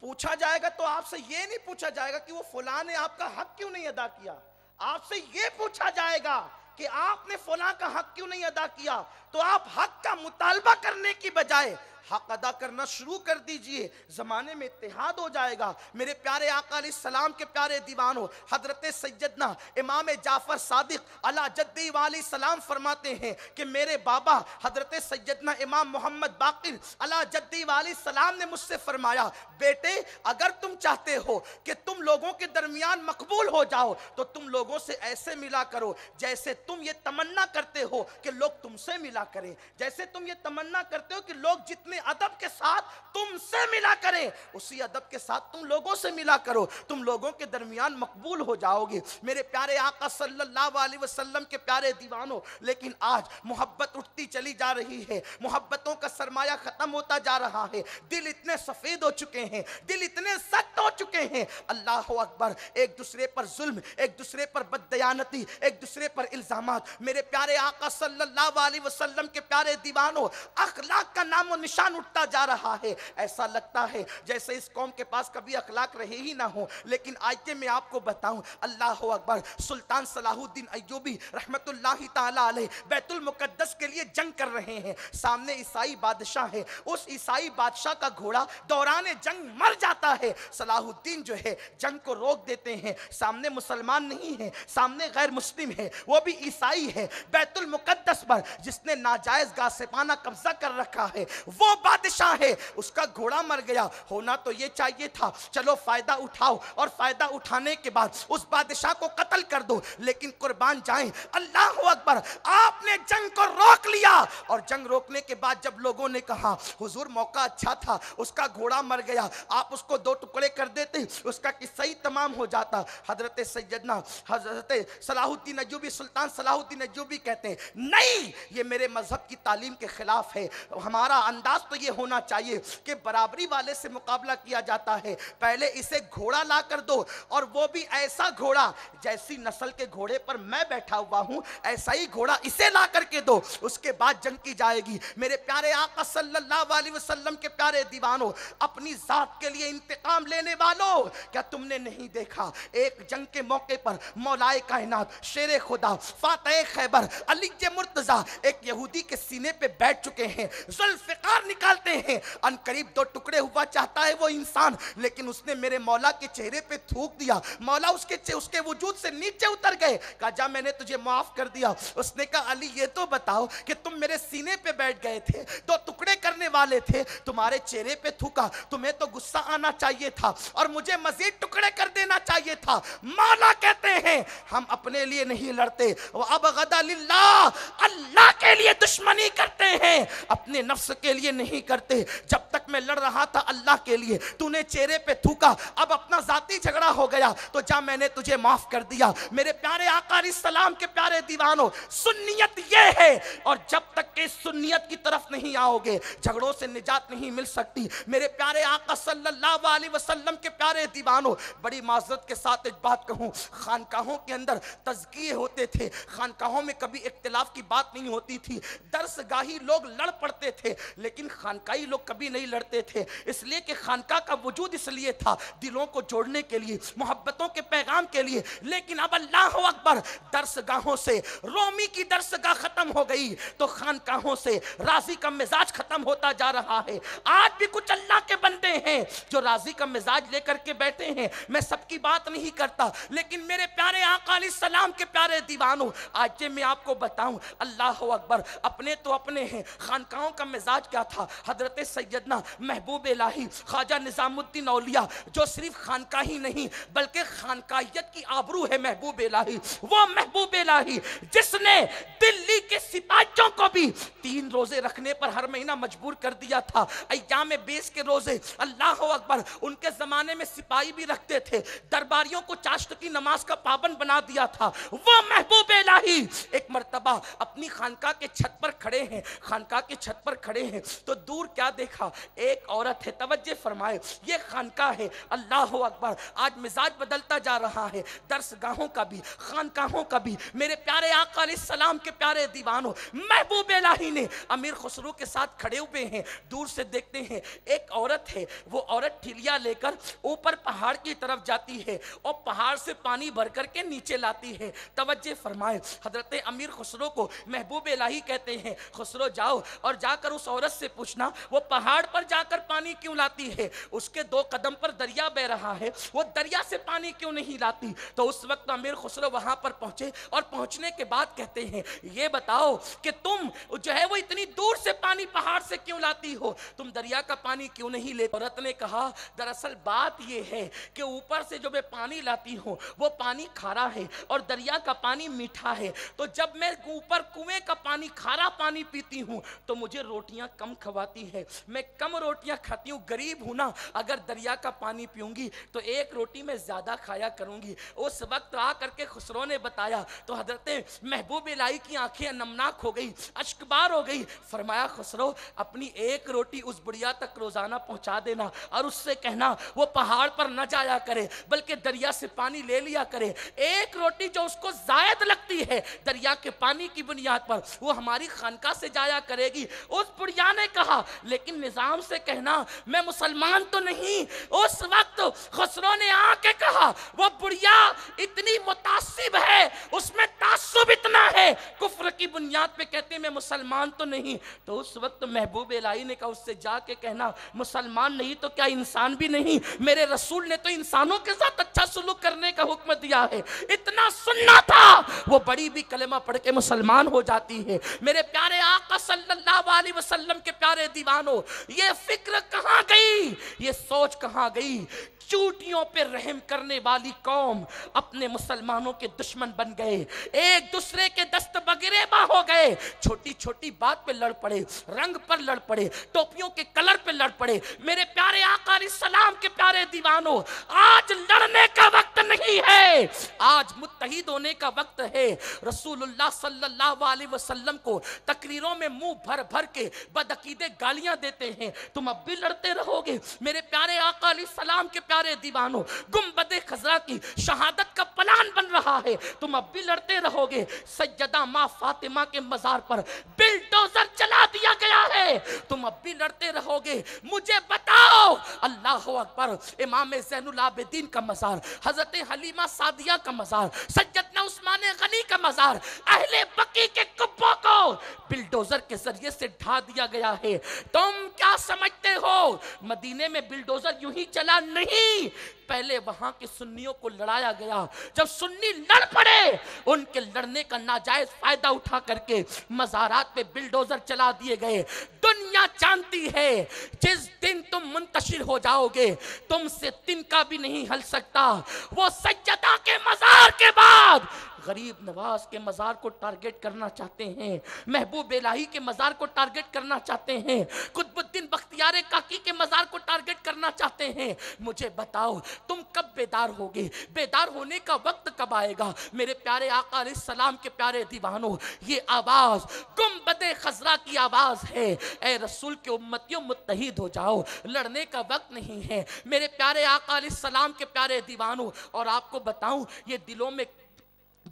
پوچھا جائے گا تو آپ سے یہ نہیں پوچھا جائے گا کہ وہ فلاں نے آپ کا حق کیوں نہیں ادا کیا. آپ سے یہ پوچھا جائے گا کہ آپ نے فلاں کا حق کیوں نہیں ادا کیا. تو آپ حق کا مطالبہ کرنے کی بجائے حق ادا کرنا شروع کر دیجئے، زمانے میں اتحاد ہو جائے گا۔ میرے پیارے آقا علیہ السلام کے پیارے دیوانوں، حضرت سیدنا امام جعفر صادق علی جدی علیہ السلام فرماتے ہیں کہ میرے بابا حضرت سیدنا امام محمد باقر علی جدی علیہ السلام نے مجھ سے فرمایا، بیٹے اگر تم چاہتے ہو کہ تم لوگوں کے درمیان مقبول ہو جاؤ تو تم لوگوں سے ایسے ملا کرو جیسے تم یہ تمنا کرتے ہو کہ لوگ تم سے ملا کریں، جیسے تم یہ تمنا کرتے ہو کہ لوگ جتنے ادب کے ساتھ تم سے ملا کریں اسی ادب کے ساتھ تم لوگوں سے ملا کرو، تم لوگوں کے درمیان مقبول ہو جاؤ گے۔ میرے پیارے آقا صلی اللہ علیہ وسلم کے پیارے دیوانوں، لیکن آج محبت اٹھتی چلی جا رہی ہے، محبتوں کا سرمایہ ختم ہوتا جا رہا ہے، دل اتنے سفید ہو چکے ہیں، دل اتنے سخت ہو چکے ہیں، اللہ اکبر، ایک دوسرے پر ظلم، ایک دوسرے پر بددیانتی، ایک دوسرے پر الزامات۔ میرے پیارے آقا صلی اللہ علیہ وسلم کے پیارے دیوانوں، اخلاق کا نام و نشان اٹھتا جا رہا ہے، ایسا لگتا ہے جیسے اس قوم کے پاس کبھی اخلاق رہے ہی نہ ہو۔ لیکن آئیے میں آپ کو بتاؤں، اللہ اکبر، سلطان صلاح الدین ایوبی رحمت اللہ تعالی علیہ بیت المقدس کے لیے جنگ کر رہے ہیں، سامنے عیسائی بادشاہ ہے، اس عیسائی بادشاہ کا گھوڑا دوران جنگ مر جاتا ہے، صلاح الدین جو ہے جنگ کو روک دیتے ہیں، سامنے مسلمان نہیں ہے، سامنے غیر مسلم ہے، وہ بھی عیسائی ہے، بیت المقدس پر جس نے ناجائز غاصبانہ قبضہ کر رکھا ہے وہ بادشاہ ہے، اس کا گھوڑا مر گیا، ہونا تو یہ چاہیے تھا چلو فائدہ اٹھاؤ اور فائدہ اٹھانے کے بعد اس بادشاہ کو قتل کر دو، لیکن قربان جائیں اللہ اکبر، آپ نے جنگ کو روک لیا، اور جنگ روکنے کے بعد جب لوگوں نے کہا حضور موقع اچھا تھا، اس کا گھوڑا مر گیا، آپ اس کو دو ٹکڑے کر دیتے اس کا قصہ ہی تمام ہو جاتا، حضرت سیدنا حضرت صلاح الدین ایوبی، سلطان صلاح الدین ایوبی کہتے ہیں نہیں، یہ میرے مذہب کی تعلیم کے خلاف ہے، ہمارا انداز تو یہ ہونا چاہیے کہ برابری والے سے مقابلہ کیا جاتا ہے، پہلے اسے گھوڑا لا کر دو، اور وہ بھی ایسا گھوڑا جیسی نسل کے گھوڑے پر میں بیٹھا ہوا ہوں ایسا ہی گھوڑا اسے لا کر کے دو، اس کے بعد جنگ کی جائے گی۔ میرے پیارے آقا صلی اللہ علیہ وسلم کے پیارے دیوانوں، اپنی ذات کے لیے انتقام لینے والوں، کیا تم نے نہیں دیکھا ایک جنگ کے موقع پر مولائے کائنات شیر خدا فاتح خیبر علی مرتضیٰ ایک یہودی کے سینے پہ بیٹھ چکے ہیں، ذوالفقار نکالتے ہیں، ان قریب دو ٹکڑے ہوا چاہتا ہے وہ انسان، لیکن اس نے میرے مولا کے چہرے پہ تھوک دیا، مولا اس کے وجود سے نیچے اتر گئے، کہا جا میں نے تجھے معاف کر دیا، اس نے کہا علی یہ تو بتاؤ کہ تم میرے سینے پہ بیٹھ گئے تھے، دو ٹکڑے کرنے والے تھے، تمہارے چہرے پہ تھوکا، تمہیں تو غصہ آنا چاہیے تھا اور مجھے مزید ٹکڑے کر دینا چاہیے تھا۔ مولا کہتے ہیں ہم اپنے لیے نہیں لڑتے، وَأَبْغَضَ لِلَّهِ، اللہ کے لیے دشمنی کرتے ہیں، اپنے نفس کے لیے نہیں کرتے۔ جب تک میں لڑ رہا تھا اللہ کے لیے، تو نے چہرے پہ تھوکا، اب اپنا ذاتی جھگڑا ہو گیا تو جا میں نے تجھے معاف کر دیا۔ میرے پیارے آقا علیہ السلام کے پیارے دیوانوں، سنیت یہ ہے، اور جب تک کہ سنیت کی طرف نہیں آؤ گے جھگڑوں سے نجات نہیں مل سکتی۔ میرے پیارے آقا صلی اللہ علیہ وسلم کے پیارے دیوانوں، بڑی معذرت کے ساتھ ایک بات کہوں، خانقاہوں کے اندر تزکیے ہوتے تھے، خانقاہوں میں کبھی اختلاف کی بات نہیں ہوتی تھی، درس گاہی لوگ لڑ پڑتے تھے لیکن خانقاہی لوگ کبھی نہیں لڑتے تھے، اس لیے کہ خانقاہ کا وجود اس لیے تھا دلوں کو جوڑنے کے لیے، محبتوں کے پیغام کے لیے۔ لیکن اب اللہ اکبر، درس گاہوں سے رومی کی درس گاہ ختم ہو گئی تو خانقاہوں سے راضی کا مزاج ختم ہوتا جا رہا ہے۔ آج بھی کچھ اللہ کے بندے ہیں جو راضی کا مزاج لے کر کے بیٹھے ہیں، میں سب کی بات نہیں کرتا، لیکن میرے پیارے آقا علیہ السلام کے پیارے دیوانوں، آج میں آپ کو بتاؤں، اللہ اکبر، اپنے تو اپنے ہیں، خانقاہوں کا مزاج کیا تھا؟ حضرت سیدنا محبوب الہی خواجہ نظام الدین اولیاء، جو صرف خانقاہی نہیں بلکہ خانقاہیت کی آبرو ہے، محبوب الہی، وہ محبوب الہی جس نے دلی کے سپاہیوں کو بھی 3 روزے رکھنے پر ہر مہینہ مجبور کر دیا تھا، ایام بیس کے روزے، اللہ اکبر، ان کے زمانے میں سپاہی بھی رکھتے تھے، درباریوں کو چاشت کی نماز کا پابند بنا دیا تھا، وہ محبوب الہی ایک مرتبہ اپنی خانقاہ کے چھت پر کھڑے ہیں، خانقاہ کے چھت پر کھڑے ہیں تو دور کیا دیکھا؟ ایک عورت ہے, توجہ فرمائے, یہ خانقاہ ہے. اللہ اکبر. آج مزاج بدلتا جا رہا ہے, درس گاہوں کا بھی, خانقاہوں کا بھی. میرے پیارے آقا علیہ السلام کے پیارے دیوانوں, محبوب الہی نے امیر خسرو کے ساتھ کھڑے ہوئے ہیں. دور سے دیکھتے ہیں ایک عورت ہے, وہ عورت ٹھیلیا لے کر اوپر پہاڑ کی طرف جاتی ہے اور پہاڑ سے پانی بھر کر کے نیچے لاتی ہے. توجہ فرمائے, حضرت امیر خسرو کو محبوب الہی کہتے ہیں, خسرو جاؤ اور جا کر اس عورت سے پوچھنا وہ پہاڑ پر جا کر پانی کیوں لاتی ہے, اس کے 2 قدم پر دریا بہ رہا ہے, وہ دریا سے پانی کیوں نہیں لاتی. تو اس وقت امیر خسرو وہاں پر پہنچے اور پہنچنے کے بعد کہتے ہیں یہ بتاؤ کہ تم جو ہے وہ اتنی دور سے پانی پہاڑ سے کیوں لاتی ہو, تم دریا کا پانی کیوں نہیں لیتے. عورت نے کہا دراصل بات یہ ہے کہ اوپر سے جو میں پانی لاتی ہوں وہ پانی کھارا ہے اور دریا کا پانی میٹھا ہے, تو جب میں اوپر کنویں کا پانی کھارا پانی پیتی ہوں تو مجھے روٹیاں کم کھواتی ہے, میں کم روٹیاں کھاتی ہوں, غریب ہوں نا, اگر دریا کا پانی پیوں گی تو 1 روٹی میں زیادہ کھایا کروں گی. اس وقت آ کر کے خسرو نے بتایا تو حضرت محبوب الہی کی آنکھیں نمناک ہو گئی, اشکبار ہو گئی. فرمایا خسرو اپنی 1 روٹی اس بڑھیا تک روزانہ پہنچا دینا اور اس سے کہنا وہ پہاڑ پر نہ جایا کرے بلکہ دریا سے پانی لے لیا کرے. 1 روٹی جو اس کو زائد لگتی ہے دریا کے پانی کی بنیاد پر وہ ہماری خانقاہ سے جایا کرے گی. اس بڑھیا نے کہا لیکن نظام سے کہنا میں مسلمان تو نہیں. اس وقت خسرو نے آ کے کہا وہ بڑھیا اتنی متعصب ہے, اس میں تعصب اتنا ہے, کفر کی بنیاد پہ کہتے ہیں میں مسلمان تو نہیں. تو اس وقت محبوب الہی نے کہا اس سے جا کے کہنا مسلمان نہیں تو کیا انسان بھی نہیں, میرے رسول نے تو انسانوں کے ساتھ اچھا سلوک کرنے کا حکم دیا ہے. اتنا سننا تھا, وہ بڑی بھی کلمہ پڑھ کے مسلمان ہو جاتی ہے. میرے پیارے آقا صلی اللہ علیہ وسلم کے پیارے دیوانوں, یہ فکر کہاں گئی, یہ سوچ کہاں گئی. چوٹیوں پہ رحم کرنے والی قوم اپنے مسلمانوں کے دشمن بن گئے, ایک دوسرے کے دست بگریباں ہو گئے, چھوٹی چھوٹی بات پہ لڑ پڑے, رنگ پر لڑ پڑے, ٹوپیوں کے کلر پہ لڑ پڑے. میرے پیارے آقا علیہ السلام کے پیارے دیوانوں, آج لڑنے کا وقت نہیں ہے, آج متحد ہونے کا وقت ہے. رسول اللہ صلی اللہ علیہ وسلم کو تقریروں میں منہ بھر بھر کے بدعقیدے گالیاں دیتے ہیں, تم اب بھی لڑتے رہو گے. میرے پیارے آقا علیہ السلام کے پیارے دیوانوں, گنبد خضرا کی شہادت کا پلان بن رہا ہے, تم اب بھی لڑتے رہو گے. سیدہ ماں فاطمہ کے مزار پر بلڈوزر چلا دیا گیا ہے, تم اب بھی لڑتے رہو گے. مجھے بتاؤ, اللہ اکبر, امام زین العابدین کا مزار, حضرت حلیمہ سعدیہ کا مزار, سیدنا عثمان غنی کا مزار, اہل بقیع کے قبوں کو بلڈوزر کے ذریعے سے ڈھا دیا گیا ہے. تم کیا سمجھتے ہو مدینے میں بلڈوزر یوں ہی چلا؟ نہیں, پہلے وہاں کے سنیوں کو لڑایا گیا. جب سنی لڑ پڑے, ان کے لڑنے کا ناجائز فائدہ اٹھا کر کے مزارات پہ بلڈوزر چلا دیے گئے. دنیا جانتی ہے جس دن تم منتشر ہو جاؤ گے تم سے تنکا بھی نہیں ہل سکتا. وہ سیدہ کے مزار کے بعد غریب نواز کے مزار کو ٹارگٹ کرنا چاہتے ہیں, محبوب الہی کے مزار کو ٹارگٹ کرنا چاہتے ہیں, قطب الدین بختیار کاکی کے مزار کو ٹارگٹ کرنا چاہتے ہیں. مجھے بتاؤ تم کب بیدار ہوگے, بیدار ہونے کا وقت کب آئے گا؟ میرے پیارے آقا علیہ السلام کے پیارے دیوانوں, یہ آواز گنبد خضرا کی آواز ہے, اے رسول کے امتیوں متحد ہو جاؤ, لڑنے کا وقت نہیں ہے. میرے پیارے آقا علیہ السلام کے پیارے دیوانوں, اور آپ کو بتاؤں یہ دلوں میں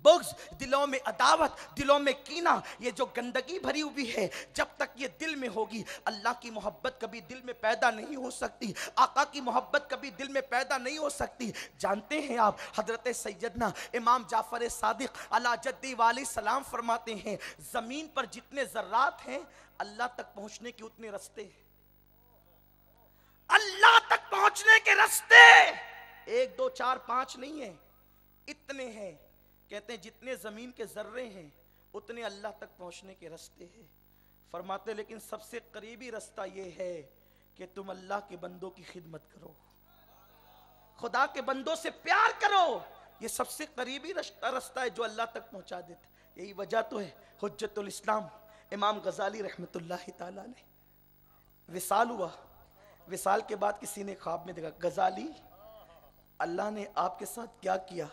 بغض, دلوں میں عداوت, دلوں میں کینہ, یہ جو گندگی بھری ہوئی ہے, جب تک یہ دل میں ہوگی اللہ کی محبت کبھی دل میں پیدا نہیں ہو سکتی, آقا کی محبت کبھی دل میں پیدا نہیں ہو سکتی. جانتے ہیں آپ حضرت سیدنا امام جعفر صادق علی جدی والی سلام فرماتے ہیں, زمین پر جتنے ذرات ہیں اللہ تک پہنچنے کے اتنے رستے ہیں. اللہ تک پہنچنے کے رستے 1 2 4 5 نہیں ہیں, اتنے ہیں. کہتے ہیں جتنے زمین کے ذرے ہیں اتنے اللہ تک پہنچنے کے رستے ہیں. فرماتے لیکن سب سے قریبی رستہ یہ ہے کہ تم اللہ کے بندوں کی خدمت کرو, خدا کے بندوں سے پیار کرو, یہ سب سے قریبی رستہ ہے جو اللہ تک پہنچا دیتا. یہی وجہ تو ہے حجت الاسلام امام غزالی رحمت اللہ تعالیٰ نے وصال ہوا, وصال کے بعد کسی نے خواب میں دیکھا, غزالی اللہ نے آپ کے ساتھ کیا کیا؟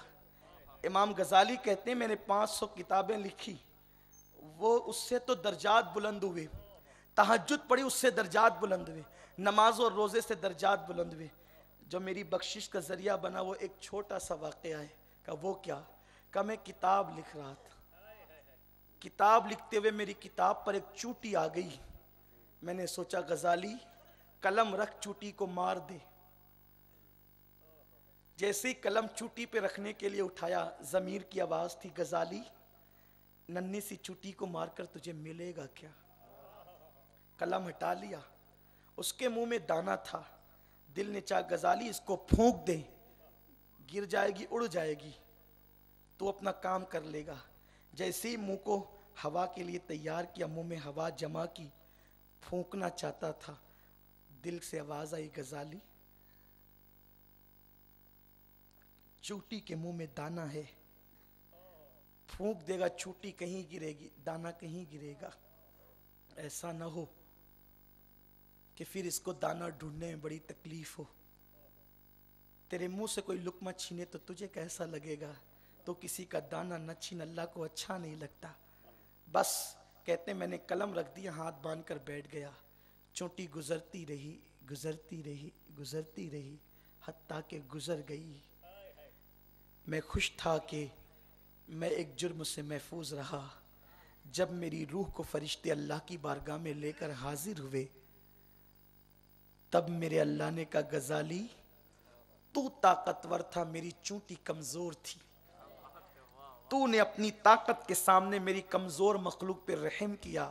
امام غزالی کہتے ہیں میں نے 500 کتابیں لکھی, وہ اس سے تو درجات بلند ہوئے, تہجد پڑھی اس سے درجات بلند ہوئے, نماز اور روزے سے درجات بلند ہوئے. جو میری بخشش کا ذریعہ بنا وہ ایک چھوٹا سا واقعہ ہے. کہا وہ کیا؟ کہا میں کتاب لکھ رہا تھا, کتاب لکھتے ہوئے میری کتاب پر ایک چوٹی آ گئی. میں نے سوچا غزالی قلم رکھ چوٹی کو مار دے. جیسے ہی قلم چوٹی پہ رکھنے کے لیے اٹھایا, ضمیر کی آواز تھی, غزالی ننھی سی چوٹی کو مار کر تجھے ملے گا کیا؟ قلم ہٹا لیا, اس کے منہ میں دانا تھا. دل نے چاہا غزالی اس کو پھونک دے, گر جائے گی, اڑ جائے گی, تو اپنا کام کر لے گا. جیسے ہی منہ کو ہوا کے لیے تیار کیا, منہ میں ہوا جمع کی, پھونکنا چاہتا تھا, دل سے آواز آئی, غزالی چوٹی کے منہ میں دانا ہے, پھونک دے گا چوٹی کہیں گرے گی, دانا کہیں گرے گا. ایسا نہ ہو کہ پھر اس کو دانا ڈھونڈنے میں بڑی تکلیف ہو. تیرے منہ سے کوئی لقمہ چھینے تو تجھے کیسا لگے گا؟ تو کسی کا دانا نہ چھین, اللہ کو اچھا نہیں لگتا. بس کہتے میں نے قلم رکھ دیا, ہاتھ باندھ کر بیٹھ گیا. چوٹی گزرتی رہی, گزرتی رہی, گزرتی رہی, حتیٰ کہ گزر گئی. میں خوش تھا کہ میں ایک جرم سے محفوظ رہا. جب میری روح کو فرشتے اللہ کی بارگاہ میں لے کر حاضر ہوئے, تب میرے اللہ نے کہا غزالی تو طاقتور تھا, میری چونٹی کمزور تھی. تو نے اپنی طاقت کے سامنے میری کمزور مخلوق پہ رحم کیا.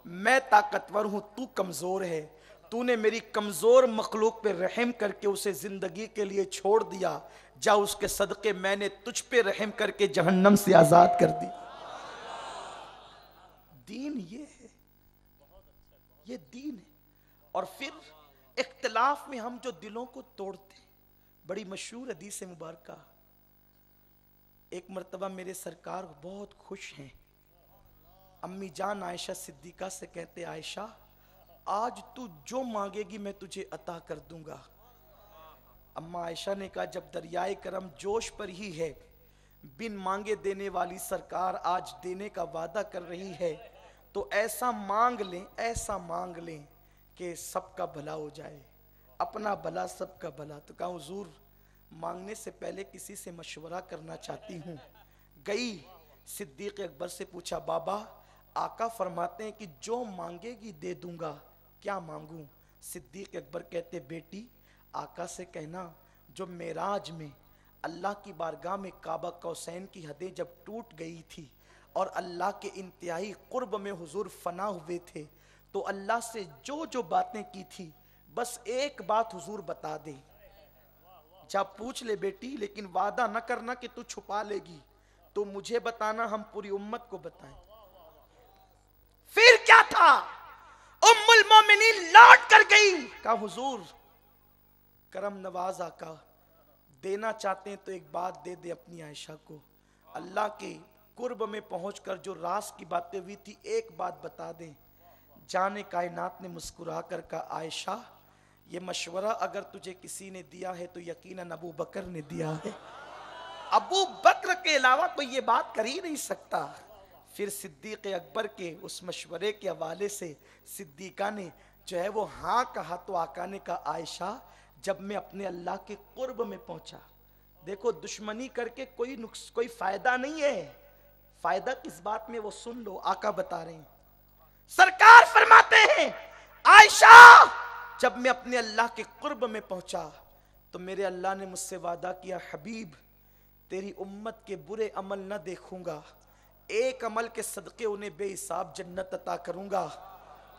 میں طاقتور ہوں, تو کمزور ہے. تو نے میری کمزور مخلوق پہ رحم کر کے اسے زندگی کے لیے چھوڑ دیا. جا اس کے صدقے میں نے تجھ پہ رحم کر کے جہنم سے آزاد کر دی. دین یہ ہے, یہ دین ہے. اور پھر اختلاف میں ہم جو دلوں کو توڑتے ہیں, بڑی مشہور حدیث مبارکہ. ایک مرتبہ میرے سرکار بہت خوش ہیں, امی جان عائشہ صدیقہ سے کہتے عائشہ آج تو جو مانگے گی میں تجھے عطا کر دوں گا. اما عائشہ نے کہا جب دریائے کرم جوش پر ہی ہے, بن مانگے دینے والی سرکار آج دینے کا وعدہ کر رہی ہے, تو ایسا مانگ لیں, ایسا مانگ لیں کہ سب کا بھلا ہو جائے, اپنا بھلا سب کا بھلا. تو کہا حضور مانگنے سے پہلے کسی سے مشورہ کرنا چاہتی ہوں. گئی صدیق اکبر سے پوچھا بابا آقا فرماتے ہیں کہ جو مانگے گی دے دوں گا, کیا مانگوں؟ صدیق اکبر کہتے بیٹی آقا سے کہنا جو معراج میں اللہ کی بارگاہ میں کعبہ قوسین کی حدیں جب ٹوٹ گئی تھی اور اللہ کے انتہائی قرب میں حضور فنا ہوئے تھے, تو اللہ سے جو جو باتیں کی تھی بس ایک بات حضور بتا دے. جا پوچھ لے بیٹی, لیکن وعدہ نہ کرنا کہ تو چھپا لے گی, تو مجھے بتانا, ہم پوری امت کو بتائیں. پھر کیا تھا؟ ام المومنین لوٹ کر گئی, کہا حضور کرم نواز آقا دینا چاہتے ہیں تو ایک بات دے دے اپنی عائشہ کو. اللہ کے قرب میں پہنچ کر جو راز کی باتیں ہوئی تھی ایک بات بتا دیں. جان کائنات نے مسکرا کر کہا عائشہ یہ مشورہ اگر تجھے کسی نے دیا ہے تو یقیناً ابو بکر نے دیا ہے, ابو بکر کے علاوہ کوئی یہ بات کر ہی نہیں سکتا. پھر صدیق اکبر کے اس مشورے کے حوالے سے صدیقہ نے جو ہے وہ ہاں کہا, تو آقا نے کہا عائشہ جب میں اپنے اللہ کے قرب میں پہنچا, دیکھو دشمنی کر کے کوئی فائدہ نہیں ہے, فائدہ کس بات میں وہ سن لو, آقا بتا رہے ہیں. سرکار فرماتے ہیں عائشہ جب میں اپنے اللہ کے قرب میں پہنچا تو میرے اللہ نے مجھ سے وعدہ کیا حبیب تیری امت کے برے عمل نہ دیکھوں گا, ایک عمل کے صدقے انہیں بے حساب جنت عطا کروں گا.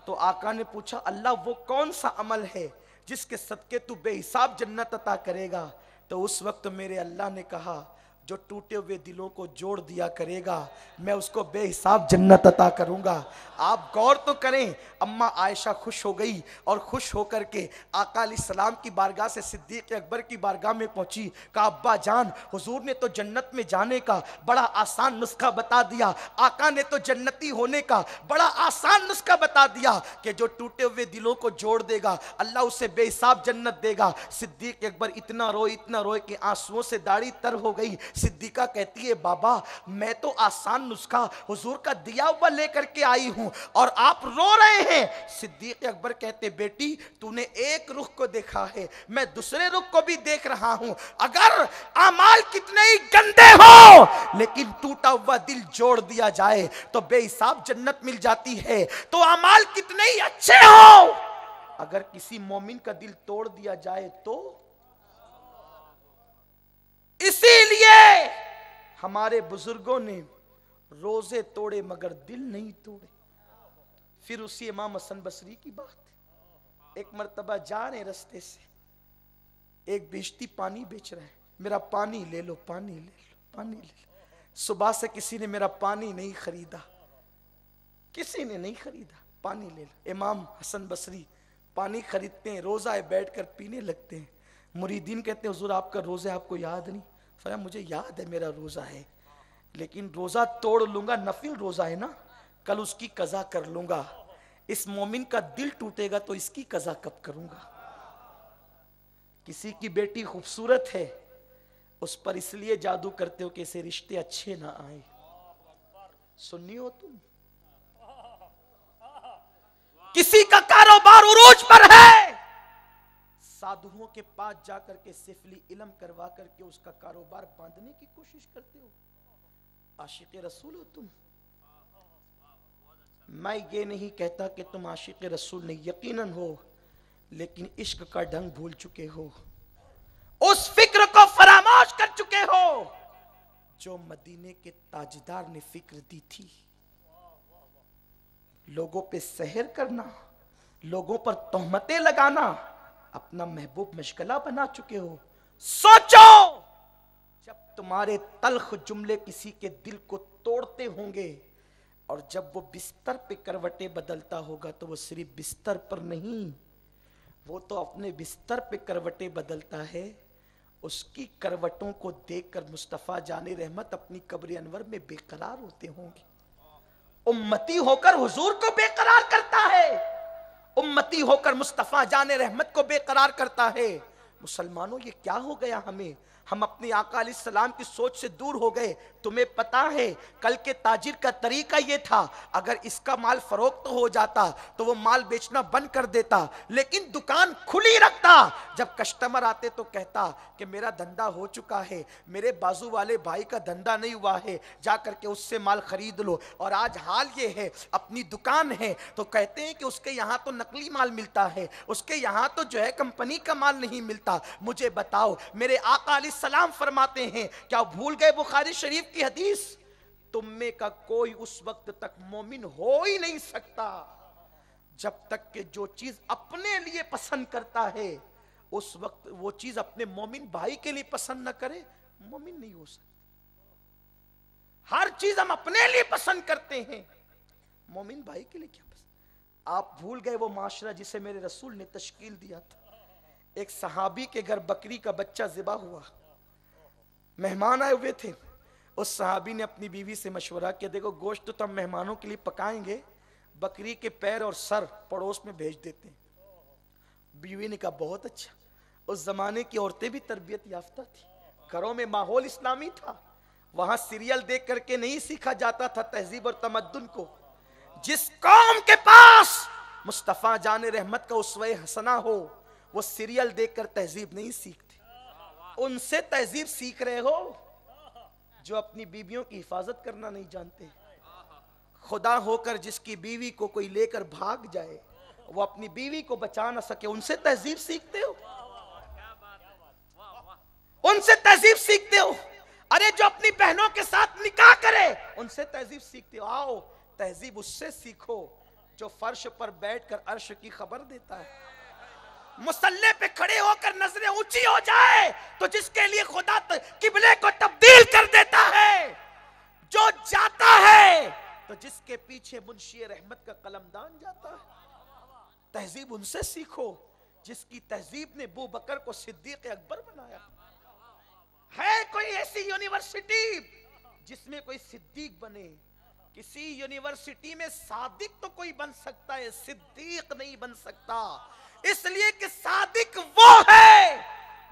تو آقا نے پوچھا اللہ وہ کون سا عمل ہے جس کے صدقے تو بے حساب جنت عطا کرے گا؟ تو اس وقت میرے اللہ نے کہا جو ٹوٹے ہوئے دلوں کو جوڑ دیا کرے گا میں اس کو بے حساب جنت عطا کروں گا. آپ غور تو کریں, اماں عائشہ خوش ہو گئی اور خوش ہو کر کے آقا علیہ السلام کی بارگاہ سے صدیق اکبر کی بارگاہ میں پہنچی. کہا ابا جان حضور نے تو جنت میں جانے کا بڑا آسان نسخہ بتا دیا, آقا نے تو جنتی ہونے کا بڑا آسان نسخہ بتا دیا کہ جو ٹوٹے ہوئے دلوں کو جوڑ دے گا اللہ اسے بے حساب جنت دے گا. صدیق اکبر اتنا روئے کہ آنسوؤں سے داڑھی تر ہو گئی. صدیقہ کہتی ہے بابا میں تو آسان نسخہ حضور کا دیا ہوا لے کر کے آئی ہوں اور آپ رو رہے ہیں۔ صدیق اکبر کہتے بیٹی تو نے ایک رخ کو دیکھا ہے، میں دوسرے رخ کو بھی دیکھ رہا ہوں، اگر اعمال کتنے ہی گندے ہو لیکن ٹوٹا ہوا دل جوڑ دیا جائے تو بے حساب جنت مل جاتی ہے، تو اعمال کتنے ہی اچھے ہو اگر کسی مومن کا دل توڑ دیا جائے تو۔ اسی لیے ہمارے بزرگوں نے روزے توڑے مگر دل نہیں توڑے۔ پھر اسی امام حسن بصری کی بات، ایک مرتبہ جا رہے رستے سے، ایک بیچتی پانی بیچ رہے ہیں، میرا پانی لے لو، پانی لے لو، پانی لے لو۔ صبح سے کسی نے میرا پانی نہیں خریدا، کسی نے نہیں خریدا، پانی لے لو۔ امام حسن بصری پانی خریدتے ہیں، روزہ ہے بیٹھ کر پینے لگتے ہیں۔ مریدین کہتے ہیں حضور آپ کا روزہ آپ کو یاد نہیں؟ فرمایا مجھے یاد ہے میرا روزہ ہے، لیکن روزہ توڑ لوں گا، نفل روزہ ہے نا، کل اس کی قضا کر لوں گا۔ اس مومن کا دل ٹوٹے گا تو اس کی قضا کب کروں گا؟ کسی کی بیٹی خوبصورت ہے، اس پر اس لیے جادو کرتے ہو کہ اسے رشتے اچھے نہ آئیں۔ سنی ہو تم؟ کسی کا کاروبار عروج پر ہے، سادھووں کے پاس جا کر کے سفلی علم کروا کر کے اس کا کاروبار باندھنے کی کوشش کرتے ہو۔ عاشق رسول ہو تم؟ میں یہ نہیں کہتا کہ تم عاشق رسول نہیں، یقیناً ہو، لیکن عشق کا ڈھنگ بھول چکے ہو، اس فکر کو فراموش کر چکے ہو جو مدینے کے تاجدار نے فکر دی تھی۔ لوگوں پہ سحر کرنا، لوگوں پر تہمتیں لگانا اپنا محبوب مشغلہ بنا چکے ہو۔ سوچو جب تمہارے تلخ جملے کسی کے دل کو توڑتے ہوں گے اور جب وہ بستر پہ کروٹیں بدلتا ہوگا تو وہ صرف بستر پر نہیں، وہ تو اپنے بستر پہ کروٹیں بدلتا ہے۔ اس کی کروٹوں کو دیکھ کر مصطفیٰ جان رحمت اپنی قبر انور میں بے قرار ہوتے ہوں گے۔ امتی ہو کر حضور کو بے قرار کرتا ہے، امتی ہو کر مصطفیٰ جان رحمت کو بے قرار کرتا ہے۔ مسلمانوں یہ کیا ہو گیا ہمیں؟ ہم اپنے آقا علیہ السلام کی سوچ سے دور ہو گئے۔ تمہیں پتا ہے کل کے تاجر کا طریقہ یہ تھا، اگر اس کا مال فروخت ہو جاتا تو وہ مال بیچنا بند کر دیتا، لیکن دکان کھلی رکھتا۔ جب کسٹمر آتے تو کہتا کہ میرا دھندا ہو چکا ہے، میرے بازو والے بھائی کا دھندا نہیں ہوا ہے، جا کر کے اس سے مال خرید لو۔ اور آج حال یہ ہے، اپنی دکان ہے تو کہتے ہیں کہ اس کے یہاں تو نقلی مال ملتا ہے، اس کے یہاں تو جو ہے کمپنی کا مال نہیں ملتا۔ مجھے بتاؤ، میرے آقا علیہ السلام فرماتے ہیں، کیا بھول گئے بخاری شریف کی حدیث؟ تم میں کا کوئی اس وقت تک مومن ہو ہی نہیں سکتا جب تک کہ جو چیز اپنے لیے پسند کرتا ہے اس وقت وہ چیز اپنے مومن بھائی کے لیے پسند نہ کرے، مومن نہیں ہو سکتا۔ ہر چیز ہم اپنے لیے پسند کرتے ہیں، مومن بھائی کے لیے کیا پسند؟ آپ بھول گئے وہ معاشرہ جسے میرے رسول نے تشکیل دیا تھا۔ ایک صحابی کے گھر بکری کا بچہ ذبح ہوا، مہمان آئے ہوئے تھے، اس صحابی نے اپنی بیوی سے مشورہ کیا، دیکھو گوشت تو ہم مہمانوں کے لیے پکائیں گے، بکری کے پیر اور سر پڑوس میں بھیج دیتے ہیں۔ بیوی نے کہا بہت اچھا۔ اس زمانے کی عورتیں بھی تربیت یافتہ تھی، گھروں میں ماحول اسلامی تھا، وہاں سیریل دیکھ کر کے نہیں سیکھا جاتا تھا تہذیب اور تمدن کو۔ جس قوم کے پاس مصطفیٰ جان رحمت کا اسوہ حسنہ ہو وہ سیریل دیکھ کر تہذیب نہیں سیکھتے۔ ان سے تہذیب سیکھ رہے ہو جو اپنی بیویوں کی حفاظت کرنا نہیں جانتے۔ خدا ہو کر جس کی بیوی کو کوئی لے کر بھاگ جائے وہ اپنی بیوی کو بچا نہ سکے، ان سے تہذیب سیکھتے ہو، ان سے تہذیب سیکھتے ہو۔ ارے جو اپنی بہنوں کے ساتھ نکاح کرے ان سے تہذیب سیکھتے ہو۔ آؤ تہذیب اس سے سیکھو جو فرش پر بیٹھ کر عرش کی خبر دیتا ہے، مصلی پہ کھڑے ہو کر نظریں اونچی ہو جائے تو جس کے لیے خدا قبلے کو تبدیل کر دیتا ہے، جو جاتا ہے تو جس کے پیچھے منشی رحمت کا قلمدان جاتا ہے۔ تہذیب ان سے سیکھو جس کی تہذیب نے ابو بکر کو صدیق اکبر بنایا۔ ہے کوئی ایسی یونیورسٹی جس میں کوئی صدیق بنے؟ کسی یونیورسٹی میں صادق تو کوئی بن سکتا ہے، صدیق نہیں بن سکتا، اس لیے کہ صادق وہ ہے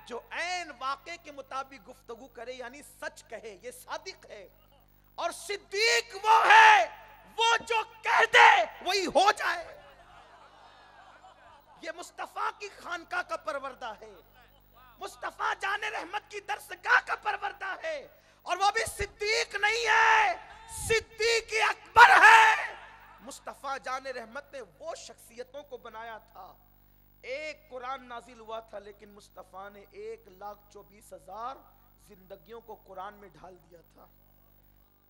جو عین واقعے کے مطابق گفتگو کرے یعنی سچ کہے، یہ صادق ہے. اور صدیق وہ ہے وہ جو کہہ دے وہی ہو جائے. یہ مصطفیٰ کی خانقاہ کا پروردہ ہے، مصطفیٰ جان رحمت کی درسگاہ کا پروردہ ہے. اور وہ بھی صدیق نہیں ہے، صدیق اکبر ہے. مصطفیٰ جان رحمت نے وہ شخصیتوں کو بنایا تھا. ایک قرآن نازل ہوا تھا لیکن مصطفیٰ نے 1,24,000 زندگیوں کو قرآن میں ڈھال دیا تھا.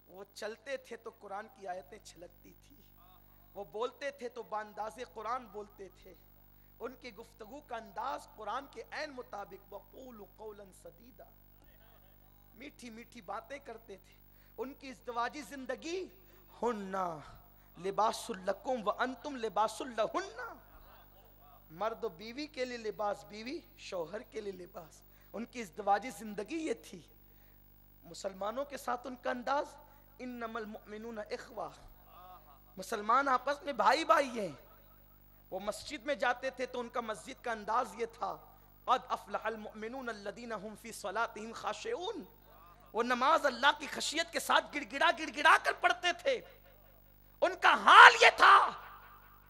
وہ چلتے تھے تو قرآن کی آیتیں چھلکتی تھی، وہ بولتے تھے تو بانداز قرآن بولتے تھے. ان کی گفتگو کا انداز قرآن کے عین مطابق وَقُولُوا قَوْلًا سَدِيدًا، میٹھی میٹھی باتیں کرتے تھے. ان کی ازدواجی زندگی ہننا لباس لکم وانتم لباس لہن، مرد و بیوی کے لیے لباس، بیوی شوہر کے لیے لباس. ان کی ازدواجی زندگی یہ تھی. مسلمانوں کے ساتھ ان کا انداز انما المؤمنون اخوہ، مسلمان آپس میں بھائی بھائی ہیں. وہ مسجد میں جاتے تھے تو ان کا مسجد کا انداز یہ تھا قد افلح المؤمنون الذین هم فی صلاتهم خاشعون. وہ نماز اللہ کی خشیت کے ساتھ گڑ گڑا کر پڑھتے تھے. ان کا حال یہ تھا.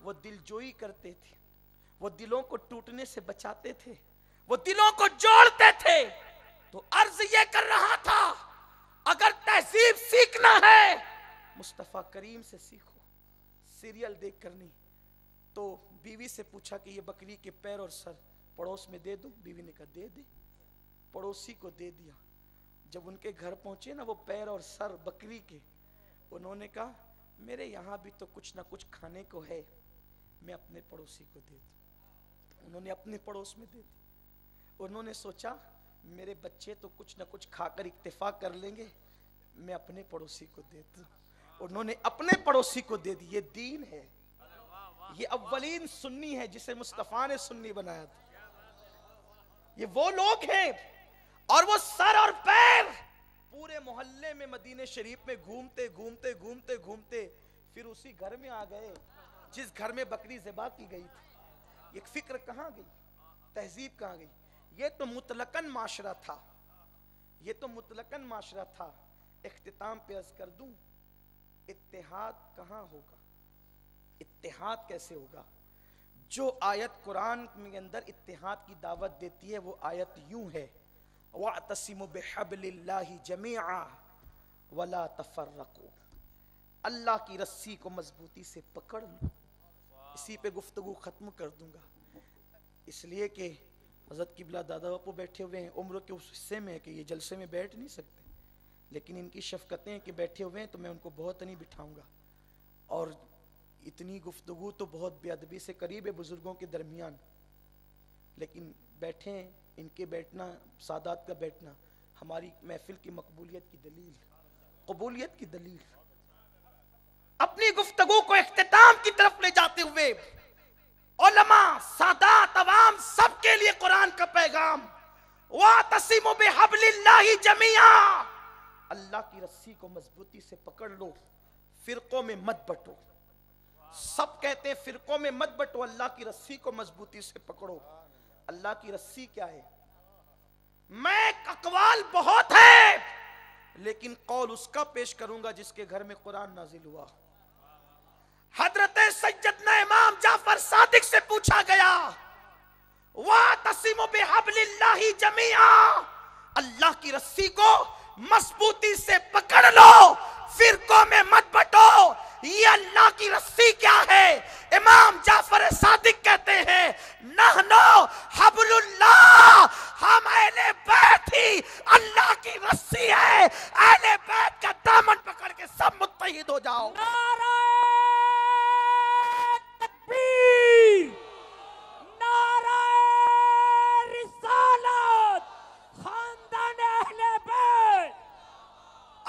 وہ دل جوئی کرتے تھے، وہ دلوں کو ٹوٹنے سے بچاتے تھے، وہ دلوں کو جوڑتے تھے. تو عرض یہ کر رہا تھا اگر تہذیب سیکھنا ہے مصطفیٰ کریم سے سیکھو، سیریل دیکھ کر نہیں. تو بیوی سے پوچھا کہ یہ بکری کے پیر اور سر پڑوس میں دے دوں؟ بیوی نے کہا دے دے. پڑوسی کو دے دیا. جب ان کے گھر پہنچے نا وہ پیر اور سر بکری کے، انہوں نے کہا میرے یہاں بھی تو کچھ نہ کچھ کھانے کو ہے، میں اپنے پڑوسی کو دے دوں. انہوں نے اپنے پڑوس میں دے دی. انہوں نے سوچا میرے بچے تو کچھ نہ کچھ کھا کر اکتفا کر لیں گے، میں اپنے پڑوسی کو دے دوں. انہوں نے اپنے پڑوسی کو دے دی. یہ دین ہے. یہ اولین سنی ہے جسے مصطفیٰ نے سنی بنایا تھا. یہ وہ لوگ ہیں اور وہ سر اور پیر پورے محلے میں مدینہ شریف میں گھومتے پھر اسی گھر میں آ گئے جس گھر میں بکری ذبح کی گئی تھی. یہ فکر کہاں گئی؟ تہذیب کہاں گئی؟ یہ تو مطلقاً معاشرہ تھا، یہ تو مطلقاً معاشرہ تھا. اختتام پہ عرض کر دوں اتحاد کہاں ہوگا؟ اتحاد کیسے ہوگا؟ جو آیت قرآن کے اندر اتحاد کی دعوت دیتی ہے وہ آیت یوں ہے وَاعْتَصِمُوا بِحَبْلِ اللَّهِ جَمِيعًا وَلَا تَفَرَّقُوا. اللہ کی رسی کو مضبوطی سے پکڑ لو. اسی پہ گفتگو ختم کر دوں گا، اس لیے کہ حضرت قبلہ دادا باپو بیٹھے ہوئے ہیں. عمر کے اس حصے میں ہے کہ یہ جلسے میں بیٹھ نہیں سکتے، لیکن ان کی شفقتیں ہیں کہ بیٹھے ہوئے ہیں تو میں ان کو بہت نہیں بٹھاؤں گا. اور اتنی گفتگو تو بہت بے ادبی سے قریب ہے بزرگوں کے درمیان، لیکن بیٹھے ہیں. ان کے بیٹھنا، سادات کا بیٹھنا ہماری محفل کی مقبولیت کی دلیل، قبولیت کی دلیل. اپنی گفتگو کو اختتام کی طرف لے جاتے ہوئے علماء، سادات، عوام سب کے لیے قرآن کا پیغام وَاعْتَصِمُوا بِحَبْلِ اللَّهِ جَمِيعًا. اللہ کی رسی کو مضبوطی سے پکڑ لو، فرقوں میں مت بٹو. سب کہتے ہیں فرقوں میں مت بٹو، اللہ کی رسی کو مضبوطی سے پکڑو. اللہ کی رسی کیا ہے؟ میں اقوال بہت ہے لیکن قول اس کا پیش کروں گا جس کے گھر میں قرآن نازل ہوا. حضرت سیدنا امام جعفر صادق سے پوچھا گیا وَاعْتَصِمُوا بِحَبْلِ اللَّهِ جَمِيعًا، اللہ کی رسی کو مضبوطی سے پکڑ لو، فرقوں میں مت بٹو. یہ اللہ کی رسی کیا ہے؟ امام جعفر صادق کہتے ہیں نحنو حبل اللہ، ہم اہل بیت ہی اللہ کی رسی ہے. اہل بیت کا دامن پکڑ کے سب متحد ہو جاؤ. نعرہ تکبیر، نعرہ رسالت، خاندان اہل بیت.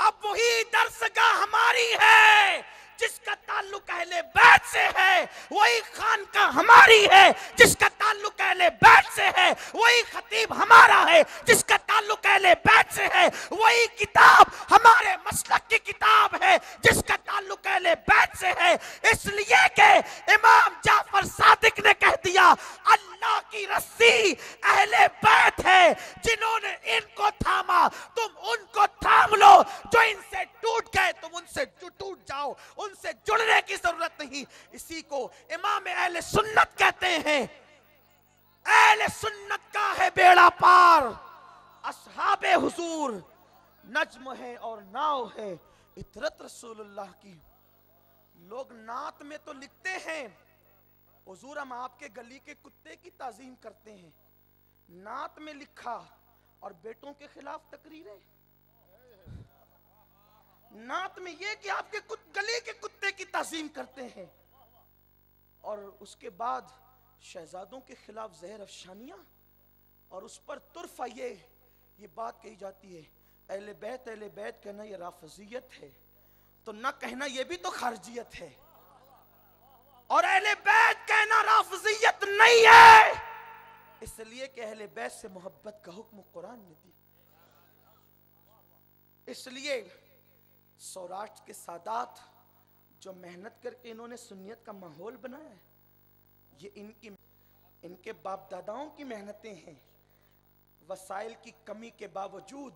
اب وہی درسگاہ ہماری ہے جس کا تعلق اہل بیت سے ہے، وہی خانقاہ ہماری ہے جس کا تعلق اہل بیت سے ہے، وہی خطیب ہمارا ہے جس کا تعلق اہل بیت سے ہے، وہی کتاب ہمارے مسلک کی کتاب ہے جس کا تعلق اہل بیت سے ہے، اس لیے کہ امام جعفر صادق نے کہہ دیا اللہ کی رسی اہل بیت ہے، جنہوں نے ان کو تھاما تم ان کو تھام لو، جو ان سے ٹوٹ گئے تم ان سے ٹوٹ جاؤ، ان سے جڑنے کی ضرورت نہیں۔ اسی کو امام اہل سنت کہتے ہیں۔ اہل سنت کا ہے بیڑا پار، اصحاب حضور نجم ہے اور ناؤ ہے اطرت رسول اللہ کی۔ لوگ نعت میں تو لکھتے ہیں حضور ہم آپ کے گلی کے کتے کی تعظیم کرتے ہیں، نعت میں لکھا اور بیٹوں کے خلاف تقریریں، نعت میں یہ کہ آپ کے گلی کے کتے کی تعظیم کرتے ہیں، اور اس کے بعد شہزادوں کے خلاف زہر افشانیاں، اور اس پر طرفہ یہ بات کہی جاتی ہے اہل بیت کہنا یہ رافضیت ہے، تو نہ کہنا یہ بھی تو خارجیت ہے، اور اہل بیت کہنا رافضیت نہیں ہے، اس لیے کہ اہل بیت سے محبت کا حکم قرآن نے دی۔ اس لیے سوراشٹر کے سادات جو محنت کر کے انہوں نے سنیت کا ماحول بنایا ہے، یہ ان کے باپ داداؤں کی محنتیں ہیں۔ وسائل کی کمی کے باوجود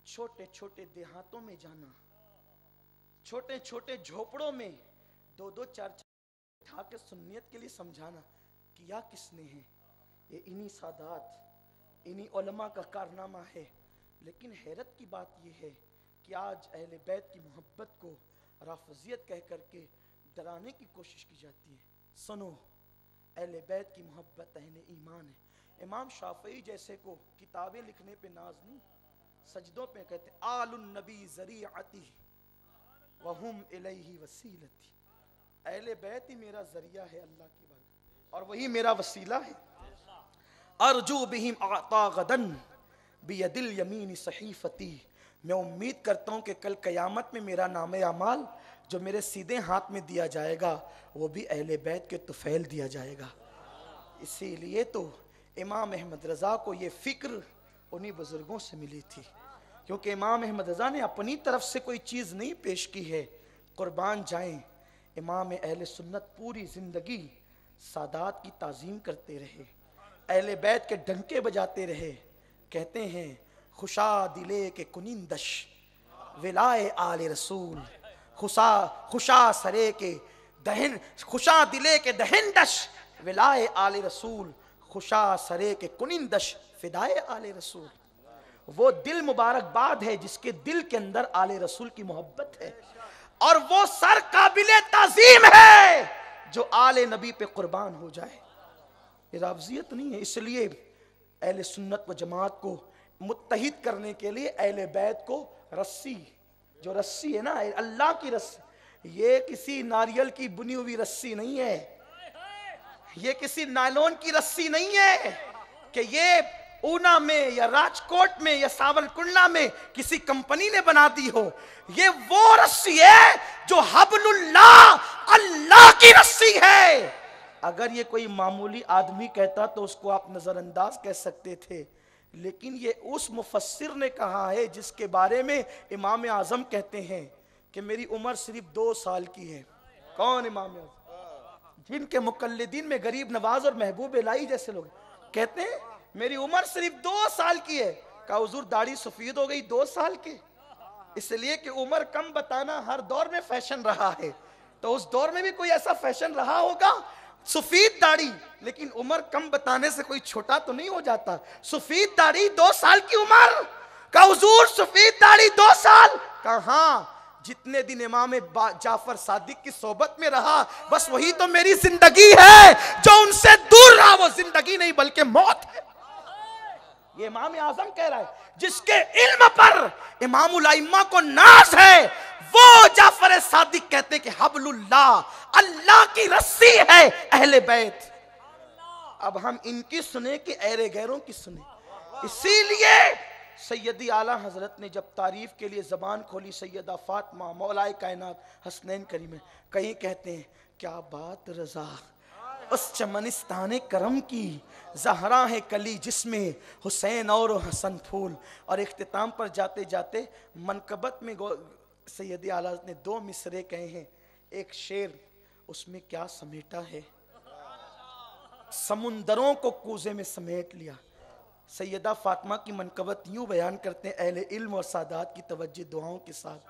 چھوٹے چھوٹے دیہاتوں میں جانا، چھوٹے چھوٹے جھوپڑوں میں دو چار اٹھا کے سنیت کے لیے سمجھانا، کیا کس نے ہے؟ یہ انہی سادات انہی علماء کا کارنامہ ہے۔ لیکن حیرت کی بات یہ ہے کہ آج اہل بیت کی محبت کو رافضیت کہہ کر کے ڈرانے کی کوشش کی جاتی ہے۔ سنو، اہل بیت کی محبت اہل ایمان ہے۔ امام شافعی جیسے کو کتابیں لکھنے پہ ناز نہیں، سجدوں پہ کہتے آل النبی ذریعتی وہم الیہ وسیلتی، اہل بیت ہی میرا ذریعہ ہے اللہ کی بات، اور وہی میرا وسیلہ ہے۔ ارجو بہم اعطا غدن بید الیمین صحیفتی، میں امید کرتا ہوں کہ کل قیامت میں میرا نام اعمال جو میرے سیدھے ہاتھ میں دیا جائے گا وہ بھی اہل بیت کے طفیل دیا جائے گا۔ اسی لیے تو امام احمد رضا کو یہ فکر انہی بزرگوں سے ملی تھی، کیونکہ امام احمد رضا نے اپنی طرف سے کوئی چیز نہیں پیش کی ہے۔ قربان جائیں، امام اہل سنت پوری زندگی سادات کی تعظیم کرتے رہے، اہل بیت کے ڈنکے بجاتے رہے۔ کہتے ہیں خوشا دلے کے کنندش ولائے آل رسول، خوشا سرے کے دہن، خوشا دلے کے دہندش ولائے آل رسول، خوشا سرے کے کنندش فدائے آل رسول۔ وہ دل مبارک باد ہے جس کے دل کے اندر آل رسول کی محبت ہے، اور وہ سر قابل تعظیم ہے جو آل نبی پہ قربان ہو جائے۔ یہ رافضیت نہیں ہے۔ اس لیے اہل سنت و جماعت کو متحد کرنے کے لیے اہل بیت کو رسی، جو رسی ہے نا اللہ کی رسی، یہ کسی ناریل کی بنی ہوئی رسی نہیں ہے، یہ کسی نائلون کی رسی نہیں ہے کہ یہ اونا میں یا راجکوٹ میں یا ساون کنڈلا میں کسی کمپنی نے بنا دی ہو۔ یہ وہ رسی ہے جو حبل اللہ کی رسی ہے۔ اگر یہ کوئی معمولی آدمی کہتا تو اس کو آپ نظر انداز کہہ سکتے تھے، لیکن یہ اس مفسر نے کہا ہے جس کے بارے میں امام اعظم کہتے ہیں کہ میری عمر صرف 2 سال کی ہے۔ کون امام اعظم؟ جن کے مقلدین میں غریب نواز اور محبوب الہی جیسے لوگ کہتے ہیں میری عمر صرف 2 سال کی ہے۔ کہا حضور داڑھی سفید ہو گئی 2 سال کی؟ اس لیے کہ عمر کم بتانا ہر دور میں فیشن رہا ہے، تو اس دور میں بھی کوئی ایسا فیشن رہا ہوگا سفید داڑھی، لیکن عمر کم بتانے سے کوئی چھوٹا تو نہیں ہو جاتا۔ سفید داڑھی 2 سال کی عمر؟ کہا حضور سفید داڑھی 2 سال؟ کہا ہاں، جتنے دن امام جعفر صادق کی صحبت میں رہا بس وہی تو میری زندگی ہے، جو ان سے دور رہا وہ زندگی نہیں بلکہ موت ہے۔ یہ امام اعظم کہہ رہا ہے، جس کے علم پر امام الائمہ کو ناز ہے، وہ جعفر صادق کہتے کہ حبل اللہ کی رسی ہے اہل بیت۔ اب ہم ان کی سنیں کہ اہل غیروں کی سنیں؟ اسی لیے سیدی اعلیٰ حضرت نے جب تعریف کے لیے زبان کھولی، سیدہ فاطمہ مولائے کائنات حسنین کریم، کہیں کہتے ہیں کیا بات رضا اس چمنستان کرم کی، زہرا ہے کلی جس میں حسین اور حسن پھول۔ اور اختتام پر جاتے جاتے منقبت میں سید اعلیٰ نے 2 مصرے کہے ہیں، ایک شعر، اس میں کیا سمیٹا ہے، سمندروں کو کوزے میں سمیٹ لیا۔ سیدہ فاطمہ کی منقبت یوں بیان کرتے ہیں اہل علم اور سادات کی توجہ دعاؤں کے ساتھ،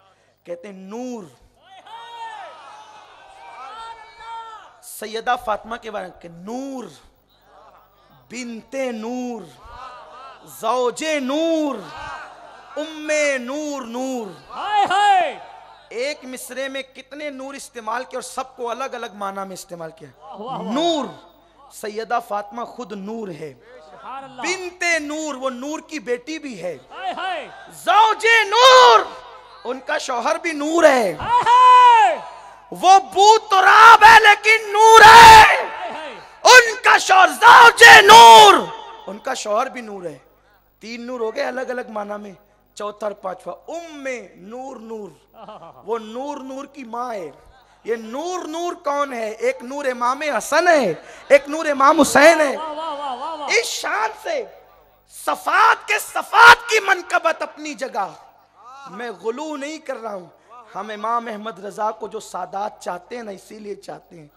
کہتے ہیں نور، سیدہ فاطمہ کے بارے میں کہ نور، بنت نور، زوج نور، ام نور، نور۔ ہائے ہائے ایک مصرے میں کتنے نور استعمال کیا اور سب کو الگ الگ معنی میں استعمال کیا۔ واہ واہ۔ نور، سیدہ فاطمہ خود نور ہے، سبحان اللہ۔ بنت نور، وہ نور کی بیٹی بھی ہے، ہائے ہائے زوج نور، ان کا شوہر بھی نور ہے، ہائے ہائے وہ بو تراب ہے لیکن نور ہے، ہائے ہائے۔ ان کا شوہر زوج نور، ان کا شوہر بھی نور ہے۔ 3 نور ہو گئے الگ الگ معنی میں، چوتھا اور پانچواں ام نور، نور، وہ نور، نور کی ماں ہے۔ یہ نور، نور کون ہے؟ ایک نور امام حسن ہے، ایک نور امام حسین ہے۔ واہ واہ واہ واہ واہ۔ اس شان سے صفات کے صفات کی منقبت اپنی جگہ، میں غلو نہیں کر رہا ہوں، ہم امام احمد رضا کو جو سادات چاہتے ہیں نا اسی لیے چاہتے ہیں،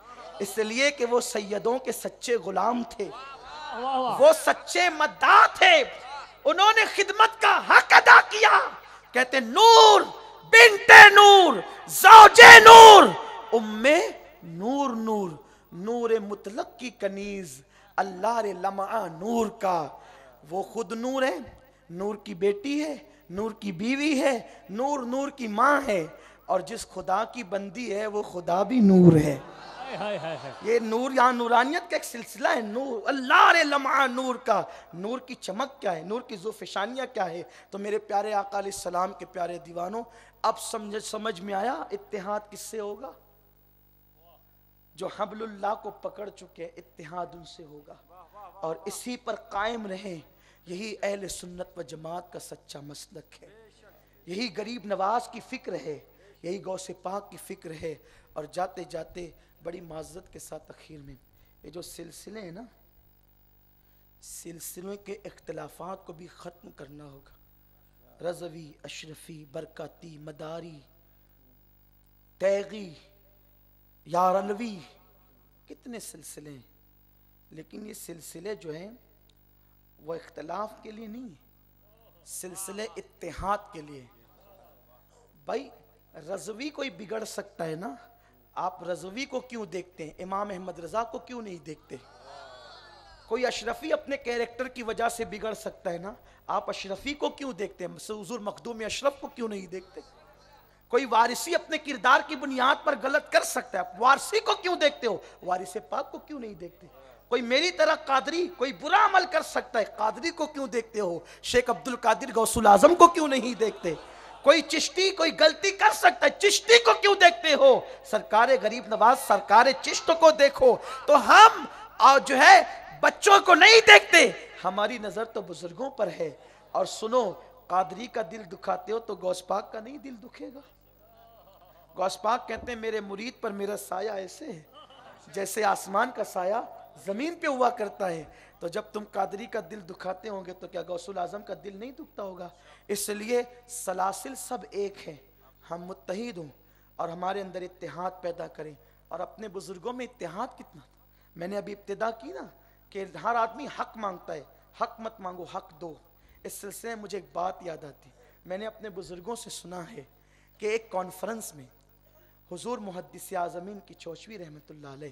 اس لیے کہ وہ سیدوں کے سچے غلام تھے، واہ واہ۔ وہ سچے مداح تھے، انہوں نے خدمت کا حق ادا کیا۔ کہتے نور، بنت نور، زوج نور، ام نور، نور، نور مطلق کی کنیز، اللہ رے لمعہ نور کا، وہ خود نور ہے، نور کی بیٹی ہے، نور کی بیوی ہے، نور، نور کی ماں ہے، اور جس خدا کی بندی ہے وہ خدا بھی نور ہے۔ ہائے ہائے ہائے ہائے۔ یہ نور یہاں نورانیت کا ایک سلسلہ ہے، نور، اللہ رے لمعہ نور کا، نور کی چمک کیا ہے، نور کی ذوفشانیہ کیا ہے۔ تو میرے پیارے آقا علیہ السلام کے پیارے دیوانوں، اب سمجھ میں آیا اتحاد کس سے ہوگا؟ جو حبل اللہ کو پکڑ چکے، اتحاد ان سے ہوگا، اور اسی پر قائم رہیں۔ یہی اہل سنت و جماعت کا سچا مسلک ہے، یہی غریب نواز کی فکر ہے، یہی غوث پاک کی فکر ہے۔ اور جاتے جاتے بڑی معذرت کے ساتھ اخیر میں، یہ جو سلسلے ہیں نا، سلسلوں کے اختلافات کو بھی ختم کرنا ہوگا۔ رضوی، اشرفی، برکاتی، مداری، تیغی، یارلوی، کتنے سلسلے ہیں، لیکن یہ سلسلے جو ہیں وہ اختلاف کے لیے نہیں ہیں، سلسلے اتحاد کے لیے۔ بھائی رضوی کوئی بگڑ سکتا ہے نا، آپ رضوی کو کیوں دیکھتے ہیں، امام احمد رضا کو کیوں نہیں دیکھتے؟ کوئی اشرفی اپنے کیریکٹر کی وجہ سے بگڑ سکتا ہے نا، آپ اشرفی کو کیوں دیکھتے ہیں، حضور مخدوم اشرف کو کیوں نہیں دیکھتے؟ کوئی وارثی اپنے کردار کی بنیاد پر غلط کر سکتا ہے، وارثی کو کیوں دیکھتے ہو، وارث پاک کو کیوں نہیں دیکھتے؟ کوئی میری طرح قادری کوئی برا عمل کر سکتا ہے، قادری کو کیوں دیکھتے ہو، شیخ عبد القادر غوث الاعظم کو کیوں نہیں دیکھتے؟ کوئی چشتی کوئی غلطی کر سکتا ہے، چشتی کو کیوں دیکھتے ہو؟ سرکار غریب نواز سرکار چشت کو دیکھو۔ تو ہم جو ہے بچوں کو نہیں دیکھتے، ہماری نظر تو بزرگوں پر ہے۔ اور سنو، قادری کا دل دکھاتے ہو تو غوث پاک کا نہیں دل دکھے گا؟ غوث پاک کہتے ہیں میرے مرید پر میرا سایہ ایسے ہے جیسے آسمان کا سایہ زمین پہ ہوا کرتا ہے۔ تو جب تم قادری کا دل دکھاتے ہوں گے تو کیا غوث الاعظم کا دل نہیں دکھتا ہوگا؟ اس لیے سلاسل سب ایک ہیں، ہم متحد ہوں اور ہمارے اندر اتحاد پیدا کریں۔ اور اپنے بزرگوں میں اتحاد کتنا تھا، میں نے ابھی ابتدا کی نا کہ ہر آدمی حق مانگتا ہے، حق مت مانگو، حق دو۔ اس سلسلے میں مجھے ایک بات یاد آتی، میں نے اپنے بزرگوں سے سنا ہے کہ ایک کانفرنس میں حضور محدث اعظمین کی چوشوی رحمت اللہ علیہ،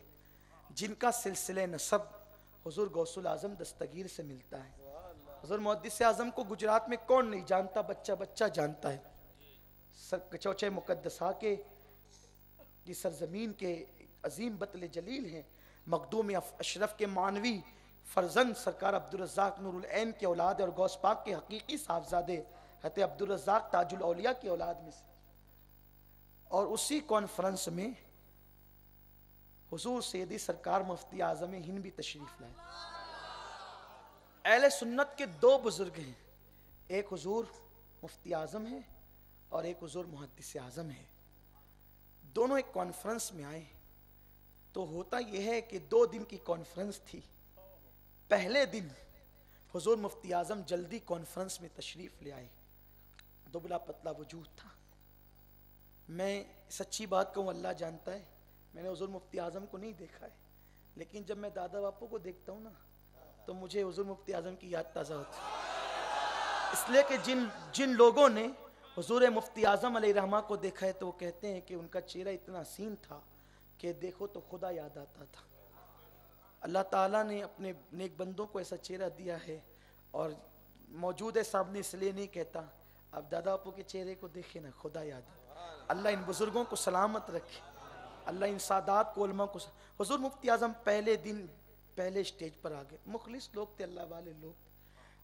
جن کا سلسلہ نسب حضور غوث الاعظم دستگیر سے ملتا ہے۔ حضور محدث اعظم کو گجرات میں کون نہیں جانتا، بچہ بچہ جانتا ہے۔ چوچے مقدسہ کے کی سرزمین کے عظیم بطل جلیل ہیں، مخدوم اشرف کے معنوی فرزند سرکار عبدالرزاق نور العین کے اولاد اور غوث پاک کے حقیقی صاحبزادے حضرت عبدالرزاق تاج الاولیاء کی اولاد میں سے۔ اور اسی کانفرنس میں حضور سیدی سرکار مفتی اعظم ہند بھی تشریف لائے۔ اہل سنت کے 2 بزرگ ہیں، ایک حضور مفتی اعظم ہے اور ایک حضور محدث اعظم ہے، دونوں ایک کانفرنس میں آئے۔ تو ہوتا یہ ہے کہ 2 دن کی کانفرنس تھی، پہلے دن حضور مفتی اعظم جلدی کانفرنس میں تشریف لے آئے، دبلا پتلا وجود تھا، میں سچی بات کہوں اللہ جانتا ہے میں نے حضور مفتی اعظم کو نہیں دیکھا ہے، لیکن جب میں دادا باپو کو دیکھتا ہوں نا تو مجھے حضور مفتی اعظم کی یاد تازہ ہوتی ہے، اس لیے کہ جن لوگوں نے حضور مفتی اعظم علیہ رحمہ کو دیکھا ہے تو وہ کہتے ہیں کہ ان کا چہرہ اتنا حسین تھا کہ دیکھو تو خدا یاد آتا تھا۔ اللہ تعالیٰ نے اپنے نیک بندوں کو ایسا چہرہ دیا ہے، اور موجود ہے سامنے اس لیے نہیں کہتا، اب دادا باپو کے چہرے کو دیکھیں نا خدا یاد ہے۔ اللہ ان بزرگوں کو سلامت رکھے، اللہ ان سادات کو علماء کو حضور مفتی اعظم پہلے دن پہلے سٹیج پر آگئے، مخلص لوگ تھے، اللہ والے لوگ تھے۔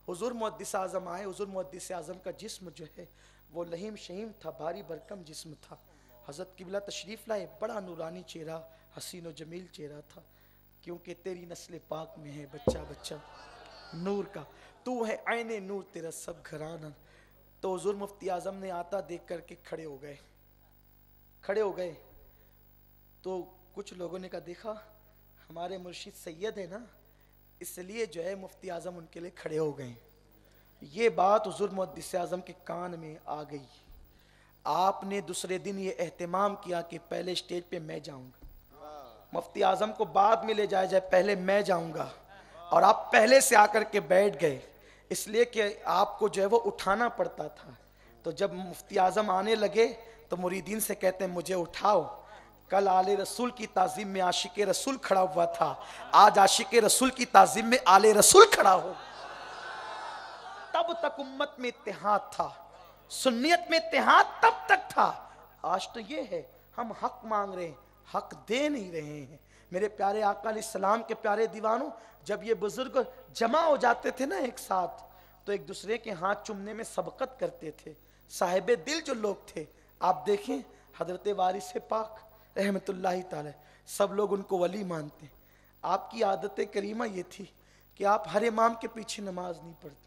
حضور محدث اعظم آئے، حضور محدث اعظم کا جسم جو ہے وہ لہیم شہیم تھا، بھاری بھرکم جسم تھا۔ حضرت قبلہ تشریف لائے، بڑا نورانی چہرہ، حسین و جمیل چہرہ تھا، کیونکہ تیری نسل پاک میں ہے بچہ بچہ نور کا، تو ہے عین نور تیرا سب گھرانہ۔ تو حضور مفتی اعظم نے آتا دیکھ کر کے کھڑے ہو گئے تو کچھ لوگوں نے کہا دیکھا ہمارے مرشد سید ہے نا، اس لیے جو ہے مفتی اعظم ان کے لیے کھڑے ہو گئے۔ یہ بات حضور محدث اعظم کے کان میں آ گئی، آپ نے دوسرے دن یہ اہتمام کیا کہ پہلے سٹیج پہ میں جاؤں گا، مفتی اعظم کو بعد میں لے جایا جائے، پہلے میں جاؤں گا، اور آپ پہلے سے آ کر کے بیٹھ گئے، اس لیے کہ آپ کو جو ہے وہ اٹھانا پڑتا تھا۔ تو جب مفتی اعظم آنے لگے تو مریدین سے کہتے ہیں مجھے اٹھاؤ، کل آل رسول کی تعظیم میں عاشق رسول کھڑا ہوا تھا، آج عاشق رسول کی تعظیم میں آل رسول کھڑا ہو۔ تب تک امت میں اتحاد تھا، سنیت میں اتحاد تب تک تھا، آج تو یہ ہے ہم حق مانگ رہے ہیں، حق دے نہیں رہے ہیں۔ میرے پیارے آقا علیہ السلام کے پیارے دیوانوں، جب یہ بزرگ جمع ہو جاتے تھے نا ایک ساتھ تو ایک دوسرے کے ہاتھ چومنے میں سبقت کرتے تھے، صاحب دل جو لوگ تھے، آپ دیکھیں حضرت وارث پاک رحمت اللہ تعالی، سب لوگ ان کو ولی مانتے ہیں۔ آپ کی عادت کریمہ یہ تھی کہ آپ ہر امام کے پیچھے نماز نہیں پڑھتے۔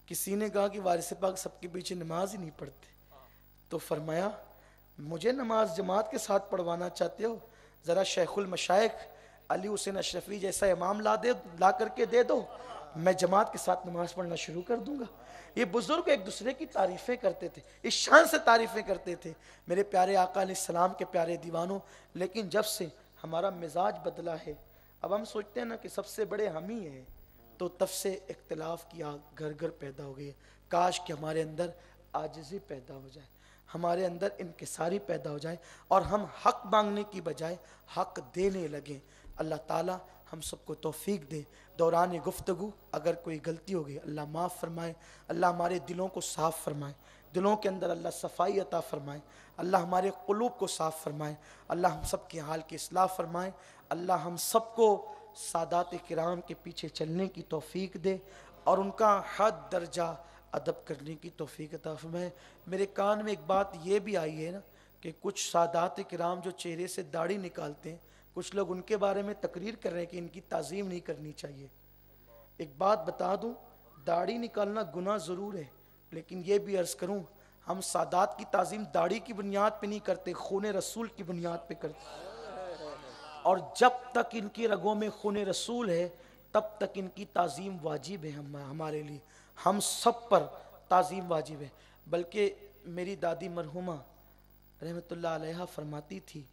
کسی نے کہا کہ وارث پاک سب کے پیچھے نماز ہی نہیں پڑھتے، تو فرمایا مجھے نماز جماعت کے ساتھ پڑھوانا چاہتے ہو، ذرا شیخ المشائخ علی حسین اشرفی جیسا امام لا کر کے دے دو، میں جماعت کے ساتھ نماز پڑھنا شروع کر دوں گا۔ یہ بزرگ ایک دوسرے کی تعریفیں کرتے تھے، اس شان سے تعریفیں کرتے تھے میرے پیارے آقا علیہ السلام کے پیارے دیوانوں۔ لیکن جب سے ہمارا مزاج بدلا ہے، اب ہم سوچتے ہیں نا کہ سب سے بڑے ہم ہی ہیں، تو تب سے اختلاف کی آگ گھر گھر پیدا ہو گئی ہے۔ کاش کہ ہمارے اندر عاجزی پیدا ہو جائے، ہمارے اندر انکساری پیدا ہو جائے، اور ہم حق مانگنے کی بجائے حق دینے لگیں۔ اللہ تعالی ہم سب کو توفیق دے۔ دوران گفتگو اگر کوئی غلطی ہو گئی اللہ معاف فرمائے، اللہ ہمارے دلوں کو صاف فرمائے، دلوں کے اندر اللہ صفائی عطا فرمائے، اللہ ہمارے قلوب کو صاف فرمائے، اللہ ہم سب کے حال کی اصلاح فرمائے، اللہ ہم سب کو سادات کرام کے پیچھے چلنے کی توفیق دے اور ان کا حد درجہ ادب کرنے کی توفیق عطا فرمائے۔ میرے کان میں ایک بات یہ بھی آئی ہے نا کہ کچھ سادات کرام جو چہرے سے داڑھی نکالتے ہیں، کچھ لوگ ان کے بارے میں تقریر کر رہے ہیں کہ ان کی تعظیم نہیں کرنی چاہیے۔ ایک بات بتا دوں، داڑھی نکالنا گناہ ضرور ہے، لیکن یہ بھی عرض کروں ہم سادات کی تعظیم داڑھی کی بنیاد پہ نہیں کرتے، خون رسول کی بنیاد پہ کرتے، اور جب تک ان کی رگوں میں خون رسول ہے تب تک ان کی تعظیم واجب ہے ہمارے لیے، ہم سب پر تعظیم واجب ہے۔ بلکہ میری دادی مرحومہ رحمت اللہ علیہ فرماتی تھی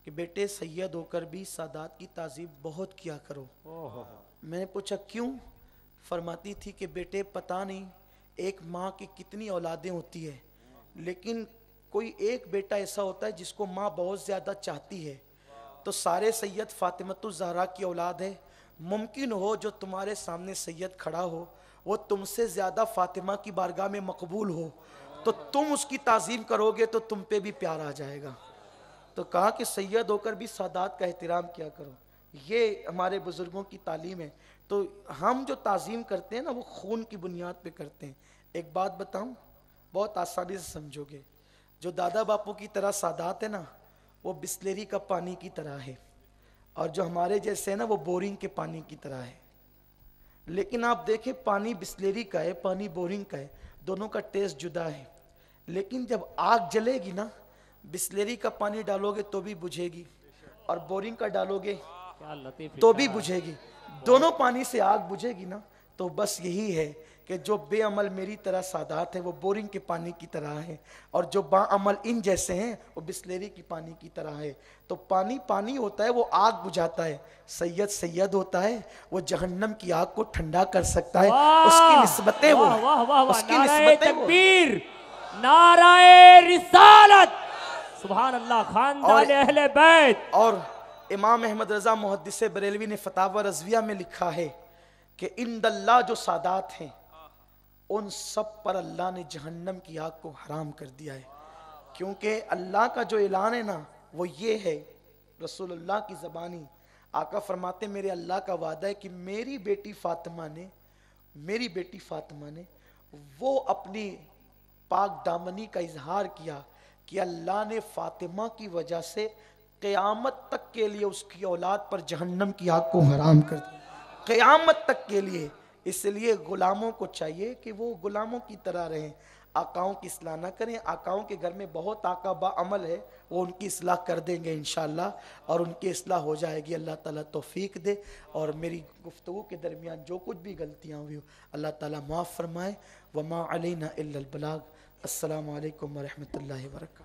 کہ بیٹے سید ہو کر بھی سادات کی تعظیم بہت کیا کرو۔ میں نے پوچھا کیوں؟ فرماتی تھی کہ بیٹے پتہ نہیں ایک ماں کی کتنی اولادیں ہوتی ہے، لیکن کوئی ایک بیٹا ایسا ہوتا ہے جس کو ماں بہت زیادہ چاہتی ہے، تو سارے سید فاطمۃ الزہرا کی اولاد ہے، ممکن ہو جو تمہارے سامنے سید کھڑا ہو وہ تم سے زیادہ فاطمہ کی بارگاہ میں مقبول ہو، تو تم اس کی تعظیم کرو گے تو تم پہ بھی پیار آ جائے گا۔ تو کہا کہ سید ہو کر بھی سادات کا احترام کیا کرو، یہ ہمارے بزرگوں کی تعلیم ہے۔ تو ہم جو تعظیم کرتے ہیں نا وہ خون کی بنیاد پہ کرتے ہیں۔ ایک بات بتاؤں بہت آسانی سے سمجھو گے، جو دادا باپو کی طرح سادات ہے نا وہ بسلیری کا پانی کی طرح ہے، اور جو ہمارے جیسے ہیں نا وہ بورنگ کے پانی کی طرح ہے۔ لیکن آپ دیکھیں پانی بسلیری کا ہے، پانی بورنگ کا ہے، دونوں کا ٹیسٹ جدا ہے، لیکن جب آگ جلے گی نا بسلیری کا پانی ڈالو گے تو بھی بجھے گی، اور بورنگ کا ڈالو گے تو بھی بجھے گی، دونوں پانی سے آگ بجھے گی نا، تو بس یہی ہے کہ جو بے عمل میری طرح سادات ہیں وہ بورنگ کے پانی کی طرح ہیں، اور جو با عمل ان جیسے ہیں وہ بسلیری کی پانی کی طرح ہے۔ تو پانی پانی ہوتا ہے، وہ آگ بجھاتا ہے، سید سید ہوتا ہے، وہ جہنم کی آگ کو ٹھنڈا کر سکتا ہے، اس کی نسبتیں وہ واہ واہ واہ اس واہ، کی نعرہ نسبتیں وہ تکبیر، نعرہ رسالت، سبحان اللہ، خاندان اہل بیت۔ اور امام احمد رضا محدث بریلوی نے فتاوی رضویہ میں لکھا ہے کہ عند اللہ جو سادات ہیں ان سب پر اللہ نے جہنم کی آگ کو حرام کر دیا ہے، کیونکہ اللہ کا جو اعلان ہے نا وہ یہ ہے، رسول اللہ کی زبانی آقا فرماتے میرے اللہ کا وعدہ ہے کہ میری بیٹی فاطمہ نے وہ اپنی پاک دامنی کا اظہار کیا کہ اللہ نے فاطمہ کی وجہ سے قیامت تک کے لیے اس کی اولاد پر جہنم کی آگ کو حرام کر دیا، قیامت تک کے لیے۔ اس لیے غلاموں کو چاہیے کہ وہ غلاموں کی طرح رہیں، آقاؤں کی اصلاح نہ کریں۔ آقاؤں کے گھر میں بہت آقا با عمل ہے، وہ ان کی اصلاح کر دیں گے انشاءاللہ، اور ان کی اصلاح ہو جائے گی۔ اللہ تعالیٰ توفیق دے، اور میری گفتگو کے درمیان جو کچھ بھی غلطیاں ہوئی اللہ تعالیٰ معاف فرمائے۔ وما علینا الا البلاغ۔ السلام علیکم ورحمۃ اللہ وبرکاتہ۔